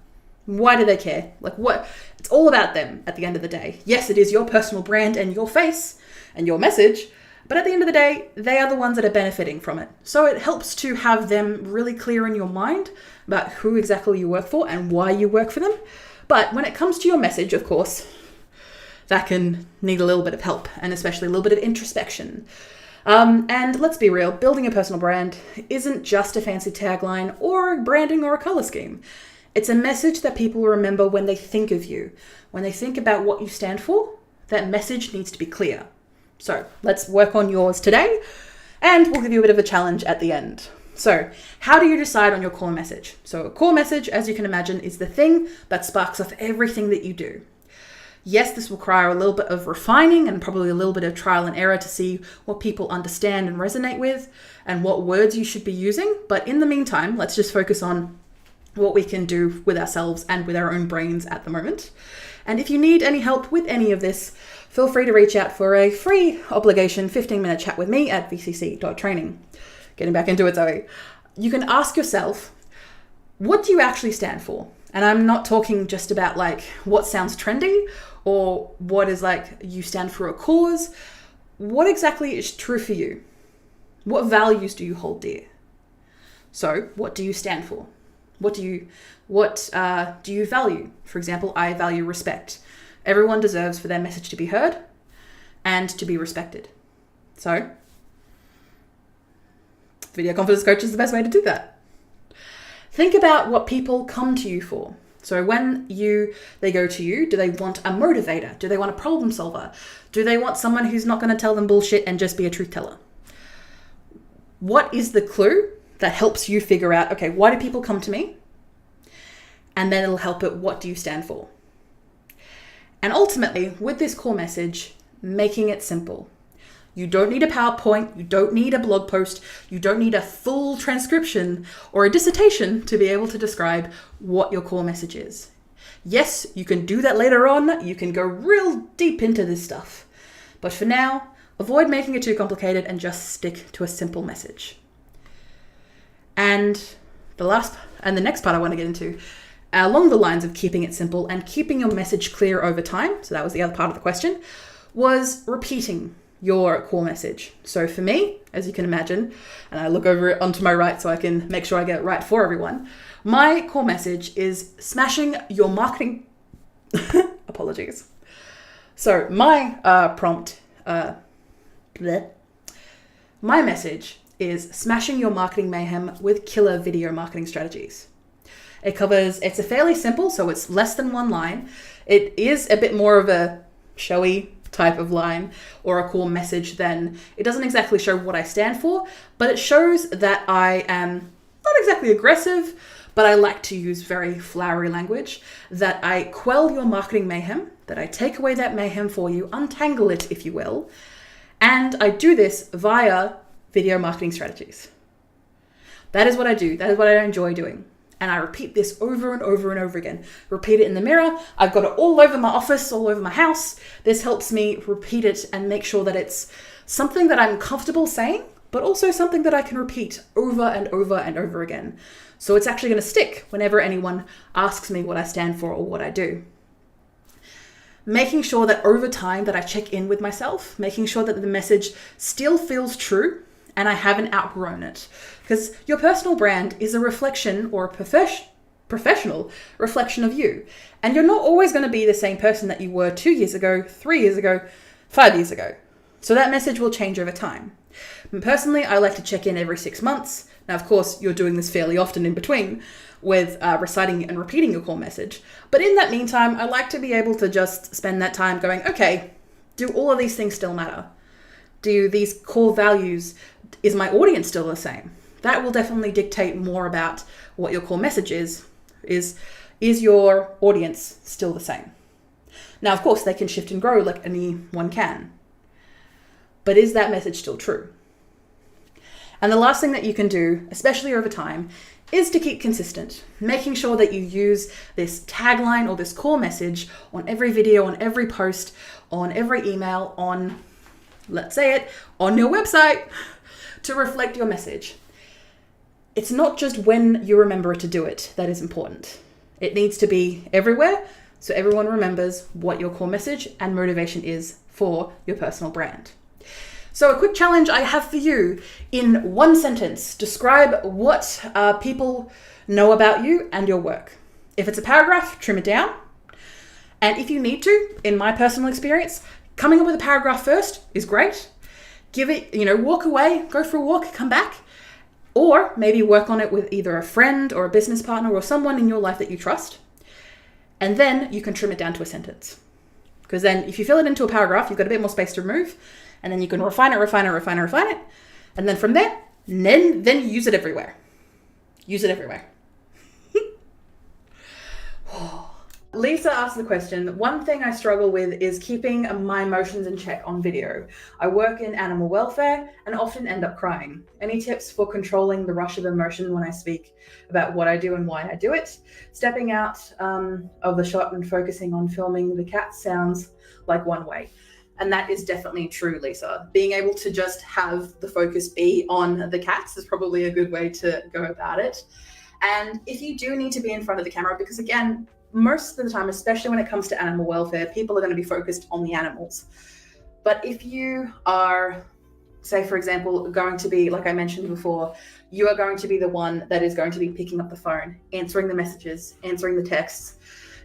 Why do they care? Like what? It's all about them at the end of the day. Yes, it is your personal brand and your face and your message, but at the end of the day, they are the ones that are benefiting from it. So it helps to have them really clear in your mind about who exactly you work for and why you work for them. But when it comes to your message, of course, that can need a little bit of help and especially a little bit of introspection. And let's be real, building a personal brand isn't just a fancy tagline or branding or a color scheme. It's a message that people remember when they think of you. When they think about what you stand for, that message needs to be clear. So let's work on yours today, and we'll give you a bit of a challenge at the end. So how do you decide on your core message? So a core message, as you can imagine, is the thing that sparks off everything that you do. Yes, this will require a little bit of refining and probably a little bit of trial and error to see what people understand and resonate with and what words you should be using. But in the meantime, let's just focus on what we can do with ourselves and with our own brains at the moment. And if you need any help with any of this, feel free to reach out for a free obligation 15-minute chat with me at vcc.training. Getting back into it, Zoe. You can ask yourself, what do you actually stand for? And I'm not talking just about like what sounds trendy or what is like you stand for a cause. What exactly is true for you? What values do you hold dear? So what do you stand for? What do you value? For example, I value respect. Everyone deserves for their message to be heard and to be respected. So video confidence coach is the best way to do that. Think about what people come to you for. So when they go to you, do they want a motivator? Do they want a problem solver? Do they want someone who's not going to tell them bullshit and just be a truth teller? What is the clue that helps you figure out, okay, why do people come to me? And then it'll help it, what do you stand for? And ultimately, with this core message, making it simple. You don't need a PowerPoint, you don't need a blog post, you don't need a full transcription or a dissertation to be able to describe what your core message is. Yes, you can do that later on, you can go real deep into this stuff. But for now, avoid making it too complicated and just stick to a simple message. And the next part I want to get into, along the lines of keeping it simple and keeping your message clear over time, so that was the other part of the question, was repeating your core message. So for me, as you can imagine, and I look over onto my right so I can make sure I get it right for everyone, my core message is smashing your marketing... Apologies. So my my message is smashing your marketing mayhem with killer video marketing strategies. It's a fairly simple, so it's less than one line. It is a bit more of a showy type of line or a core message than, it doesn't exactly show what I stand for, but it shows that I am not exactly aggressive, but I like to use very flowery language, that I quell your marketing mayhem, that I take away that mayhem for you, untangle it, if you will, and I do this via video marketing strategies. That is what I do. That is what I enjoy doing. And I repeat this over and over and over again. Repeat it in the mirror. I've got it all over my office, all over my house. This helps me repeat it and make sure that it's something that I'm comfortable saying, but also something that I can repeat over and over and over again. So it's actually going to stick whenever anyone asks me what I stand for or what I do. Making sure that over time that I check in with myself, making sure that the message still feels true and I haven't outgrown it. Because your personal brand is a reflection or a professional reflection of you. And you're not always going to be the same person that you were 2 years ago, 3 years ago, 5 years ago. So that message will change over time. And personally, I like to check in every 6 months. Now, of course, you're doing this fairly often in between with reciting and repeating your core message. But in that meantime, I like to be able to just spend that time going, okay, do all of these things still matter? Do these core values, is my audience still the same? That will definitely dictate more about what your core message is. Is your audience still the same? Now, of course, they can shift and grow like anyone can. But is that message still true? And the last thing that you can do, especially over time, is to keep consistent, making sure that you use this tagline or this core message on every video, on every post, on every email, on, let's say it, on your website to reflect your message. It's not just when you remember to do it that is important. It needs to be everywhere so everyone remembers what your core message and motivation is for your personal brand. So a quick challenge I have for you: in one sentence, describe what people know about you and your work. If it's a paragraph, trim it down. And if you need to, in my personal experience, coming up with a paragraph first is great. Give it, walk away, go for a walk, come back. Or maybe work on it with either a friend or a business partner or someone in your life that you trust. And then you can trim it down to a sentence. Because then if you fill it into a paragraph, you've got a bit more space to remove. And then you can refine it. And then from there, then you use it everywhere. Use it everywhere. Lisa asked the question, one thing I struggle with is keeping my emotions in check on video. I work in animal welfare and often end up crying. Any tips for controlling the rush of emotion when I speak about what I do and why I do it? Stepping out of the shot and focusing on filming the cat sounds like one way. And that is definitely true, Lisa. Being able to just have the focus be on the cats is probably a good way to go about it. And if you do need to be in front of the camera, because again, most of the time, especially when it comes to animal welfare, people are going to be focused on the animals. But if you are, say, for example, going to be, like I mentioned before, you are going to be the one that is going to be picking up the phone, answering the messages, answering the texts,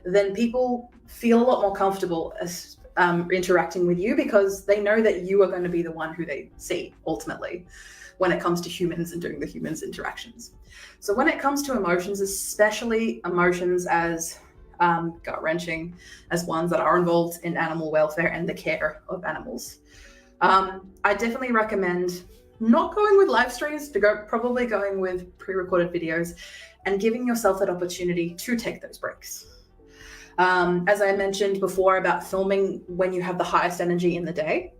then people feel a lot more comfortable as interacting with you because they know that you are going to be the one who they see ultimately when it comes to humans and doing the humans interactions. So when it comes to emotions, especially emotions as gut-wrenching as ones that are involved in animal welfare and the care of animals, I definitely recommend not going with live streams, probably going with pre-recorded videos and giving yourself that opportunity to take those breaks. As I mentioned before about filming when you have the highest energy in the day,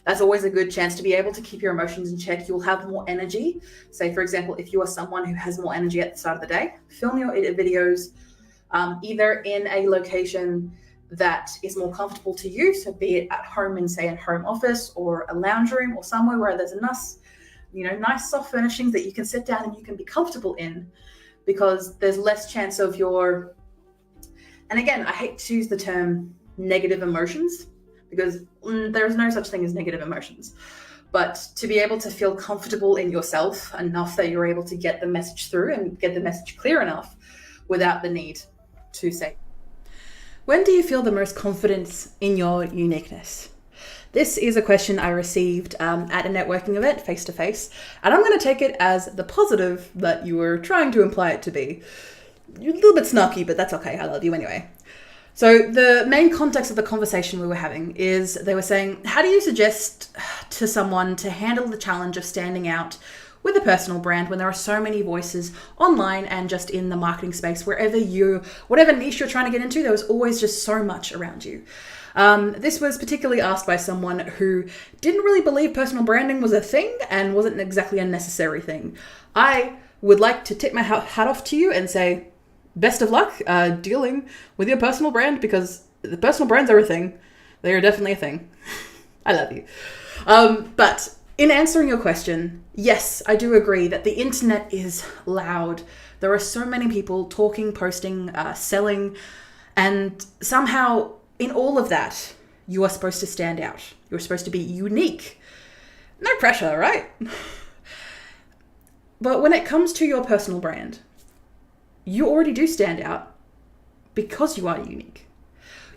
that's always a good chance to be able to keep your emotions in check. You'll have more energy. Say, for example, if you are someone who has more energy at the start of the day, film your videos either in a location that is more comfortable to you. So be it at home in, say, a home office or a lounge room or somewhere where there's nice soft furnishings that you can sit down and you can be comfortable in, because there's less chance of your, and again, I hate to use the term negative emotions, because there is no such thing as negative emotions. But to be able to feel comfortable in yourself enough that you're able to get the message through and get the message clear enough without the need to say. When do you feel the most confidence in your uniqueness? This is a question I received at a networking event face-to-face, and I'm going to take it as the positive that you were trying to imply it to be. You're a little bit snarky, but that's okay. I love you anyway. So the main context of the conversation we were having is they were saying, how do you suggest to someone to handle the challenge of standing out with a personal brand when there are so many voices online and just in the marketing space, whatever niche you're trying to get into, there was always just so much around you. This was particularly asked by someone who didn't really believe personal branding was a thing and wasn't exactly a necessary thing. I would like to tip my hat off to you and say, best of luck dealing with your personal brand, because the personal brands are a thing. They are definitely a thing. I love you. But in answering your question, yes, I do agree that the internet is loud. There are so many people talking, posting, selling, and somehow in all of that, you are supposed to stand out. You're supposed to be unique. No pressure, right? But when it comes to your personal brand, you already do stand out because you are unique.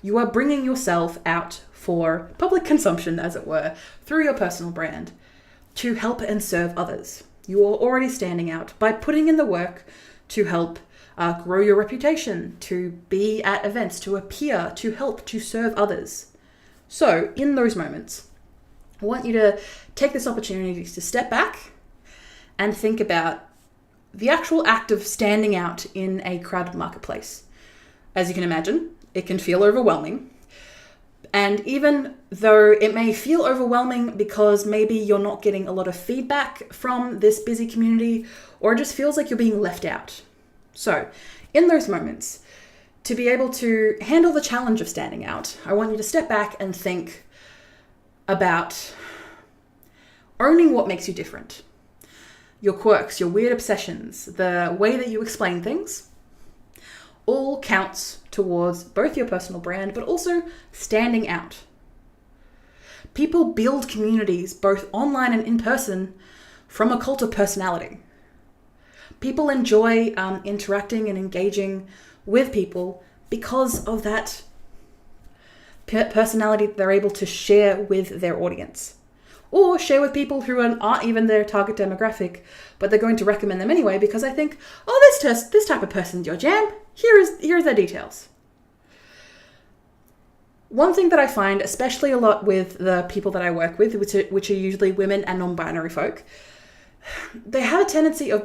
You are bringing yourself out for public consumption, as it were, through your personal brand to help and serve others. You are already standing out by putting in the work to help grow your reputation, to be at events, to appear, to help, to serve others. So in those moments, I want you to take this opportunity to step back and think about the actual act of standing out in a crowded marketplace. As you can imagine, it can feel overwhelming. And even though it may feel overwhelming because maybe you're not getting a lot of feedback from this busy community, or it just feels like you're being left out. So in those moments, to be able to handle the challenge of standing out, I want you to step back and think about owning what makes you different. Your quirks, your weird obsessions, the way that you explain things, all counts towards both your personal brand, but also standing out. People build communities, both online and in person, from a cult of personality. People enjoy interacting and engaging with people because of that personality that they're able to share with their audience. Or share with people who aren't even their target demographic, but they're going to recommend them anyway because I think, oh, this type of person's your jam. Here's their details. One thing that I find, especially a lot with the people that I work with, which are usually women and non-binary folk, they have a tendency of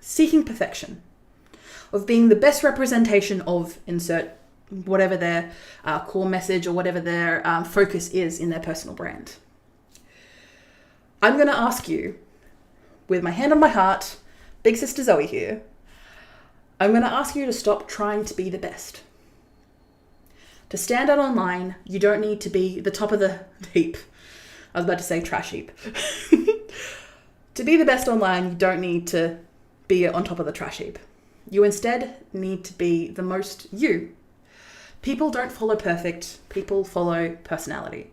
seeking perfection, of being the best representation of insert whatever their core message or whatever their focus is in their personal brand. I'm going to ask you, with my hand on my heart, Big Sister Zoe here, I'm going to ask you to stop trying to be the best. To stand out online, you don't need to be the top of the heap. I was about to say trash heap. To be the best online, you don't need to be on top of the trash heap. You instead need to be the most you. People don't follow perfect, people follow personality.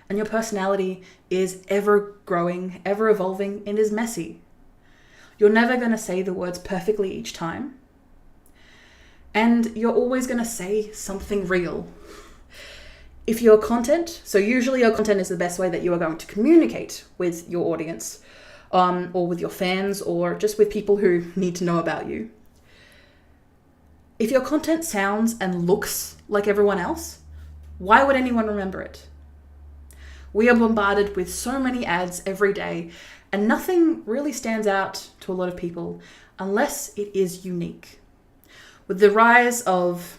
And your personality is ever growing, ever evolving, and is messy. You're never going to say the words perfectly each time. And you're always going to say something real. If your content, so usually your content is the best way that you are going to communicate with your audience, or with your fans, or just with people who need to know about you. If your content sounds and looks like everyone else, why would anyone remember it? We are bombarded with so many ads every day, and nothing really stands out to a lot of people unless it is unique. With the rise of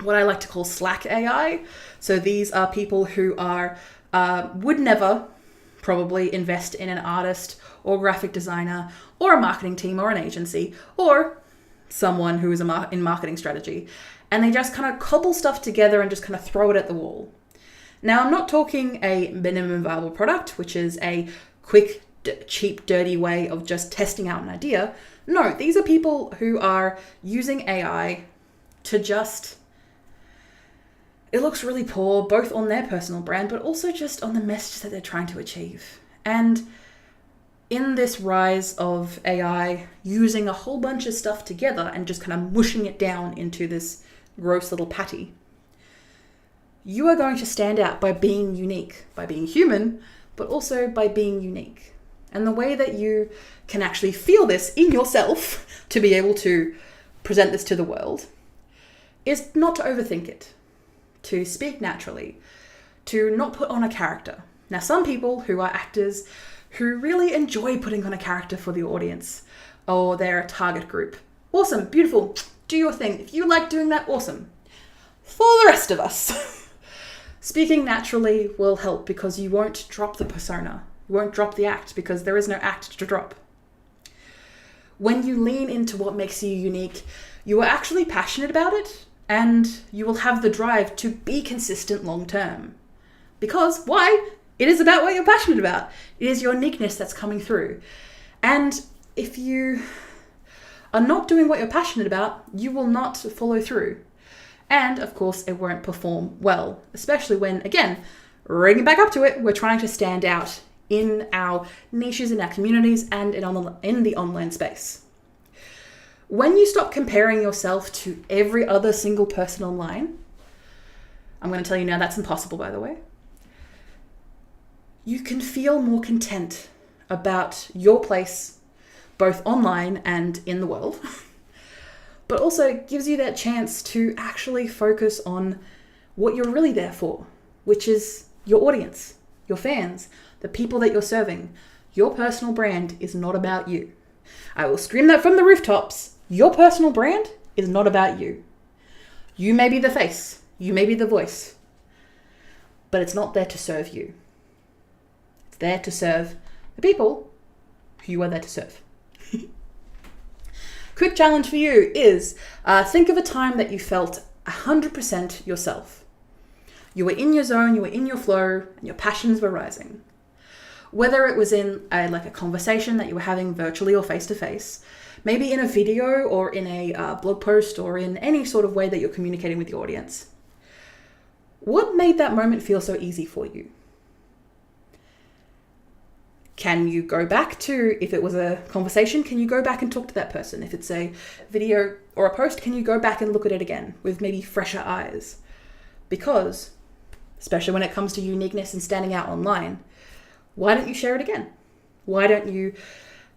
what I like to call Slack AI, so these are people who would never probably invest in an artist or graphic designer or a marketing team or an agency or someone who is in marketing strategy, and they just kind of cobble stuff together and just kind of throw it at the wall. Now, I'm not talking a minimum viable product, which is a quick, cheap, dirty way of just testing out an idea. No, these are people who are using AI to just... It looks really poor, both on their personal brand, but also just on the message that they're trying to achieve. And in this rise of AI, using a whole bunch of stuff together and just kind of mushing it down into this gross little patty, you are going to stand out by being unique, by being human, but also by being unique. And the way that you can actually feel this in yourself to be able to present this to the world is not to overthink it, to speak naturally, to not put on a character. Now, some people who are actors who really enjoy putting on a character for the audience or their target group. Awesome, beautiful, do your thing. If you like doing that, awesome. For the rest of us, speaking naturally will help because you won't drop the persona. You won't drop the act because there is no act to drop. When you lean into what makes you unique, you are actually passionate about it and you will have the drive to be consistent long term. Because why? It is about what you're passionate about. It is your uniqueness that's coming through. And if you are not doing what you're passionate about, you will not follow through. And of course, it won't perform well, especially when, again, bringing back up to it, we're trying to stand out in our niches, in our communities, and in the online space. When you stop comparing yourself to every other single person online, I'm going to tell you now that's impossible, by the way, you can feel more content about your place, both online and in the world. But also it gives you that chance to actually focus on what you're really there for, which is your audience, your fans, the people that you're serving. Your personal brand is not about you. I will scream that from the rooftops. Your personal brand is not about you. You may be the face. You may be the voice. but it's not there to serve you. It's there to serve the people who you are there to serve. Quick challenge for you is think of a time that you felt 100% yourself. You were in your zone, you were in your flow, and your passions were rising. Whether it was in a conversation that you were having virtually or face-to-face, maybe in a video or in a blog post or in any sort of way that you're communicating with your audience. What made that moment feel so easy for you? Can you go back to, if it was a conversation, can you go back and talk to that person? If it's a video or a post, can you go back and look at it again with maybe fresher eyes? Because, especially when it comes to uniqueness and standing out online, why don't you share it again? Why don't you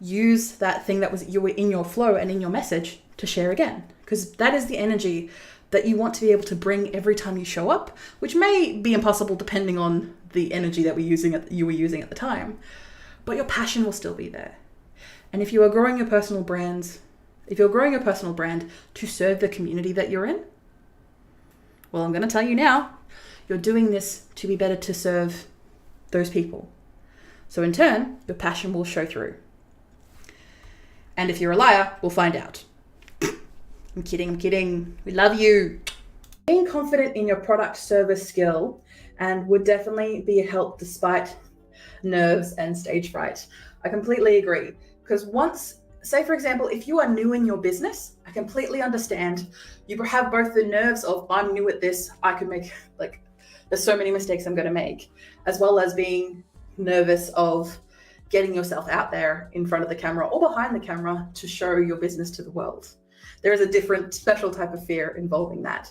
use that thing that you were in your flow and in your message to share again? Because that is the energy that you want to be able to bring every time you show up, which may be impossible depending on the energy that you were using at the time. But your passion will still be there. And if you're growing your personal brand to serve the community that you're in, well, I'm going to tell you now, you're doing this to be better to serve those people. So in turn, your passion will show through. And if you're a liar, we'll find out. I'm kidding. We love you. Being confident in your product service skill and would definitely be a help despite nerves and stage fright. I completely agree. Because say for example, if you are new in your business, I completely understand. You have both the nerves of, I'm new at this, I could make, there's so many mistakes I'm going to make, as well as being nervous of getting yourself out there in front of the camera or behind the camera to show your business to the world. There is a different special type of fear involving that.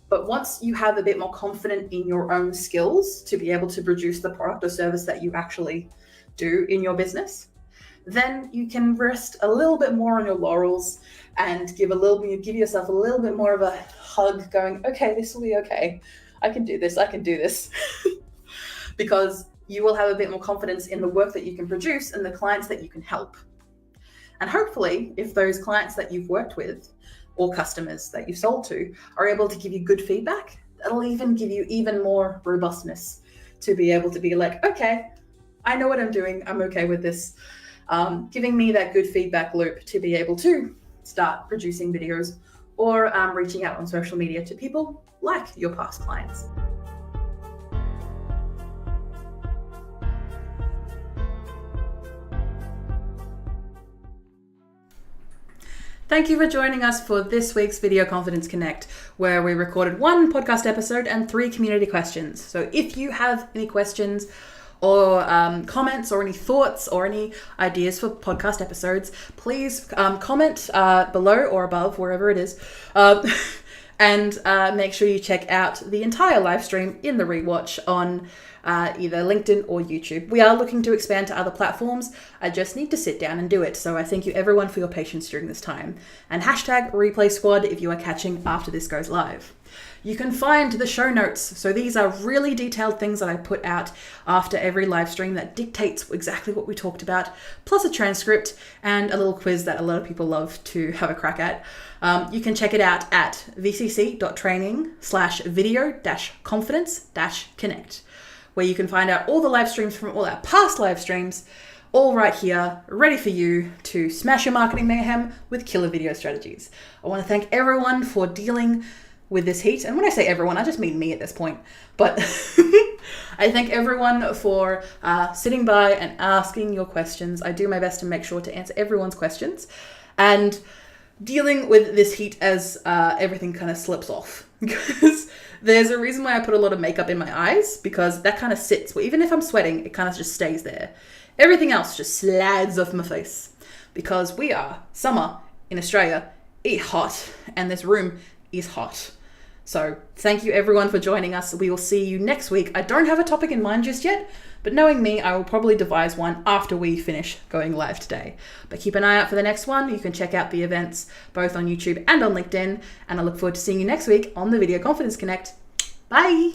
But once you have a bit more confident in your own skills to be able to produce the product or service that you actually do in your business, then you can rest a little bit more on your laurels and give yourself a little bit more of a hug going, okay, this will be okay. I can do this. Because you will have a bit more confidence in the work that you can produce and the clients that you can help. And hopefully, if those clients that you've worked with or customers that you've sold to are able to give you good feedback, that'll even give you even more robustness to be able to be like, okay, I know what I'm doing. I'm okay with this. Giving me that good feedback loop to be able to start producing videos or reaching out on social media to people like your past clients. Thank you for joining us for this week's Video Confidence Connect, where we recorded 1 podcast episode and 3 community questions. So if you have any questions or comments or any thoughts or any ideas for podcast episodes, please comment below or above, wherever it is, and make sure you check out the entire live stream in the rewatch on either LinkedIn or YouTube. We are looking to expand to other platforms. I just need to sit down and do it. So I thank you everyone for your patience during this time. And hashtag replay squad if you are catching after this goes live. You can find the show notes. So these are really detailed things that I put out after every live stream that dictates exactly what we talked about, plus a transcript and a little quiz that a lot of people love to have a crack at. You can check it out at vcc.training/video-confidence-connect, where you can find out all the live streams from all our past live streams, all right here, ready for you to smash your marketing mayhem with killer video strategies. I want to thank everyone for dealing with this heat. And when I say everyone, I just mean me at this point. But I thank everyone for sitting by and asking your questions. I do my best to make sure to answer everyone's questions and dealing with this heat as everything kind of slips off. Because there's a reason why I put a lot of makeup in my eyes, because that kind of sits. Well, even if I'm sweating, it kind of just stays there. Everything else just slides off my face because we are summer in Australia, it's hot, and this room is hot. So thank you everyone for joining us. We will see you next week. I don't have a topic in mind just yet, but knowing me, I will probably devise one after we finish going live today. But keep an eye out for the next one. You can check out the events both on YouTube and on LinkedIn. And I look forward to seeing you next week on the Video Confidence Connect. Bye.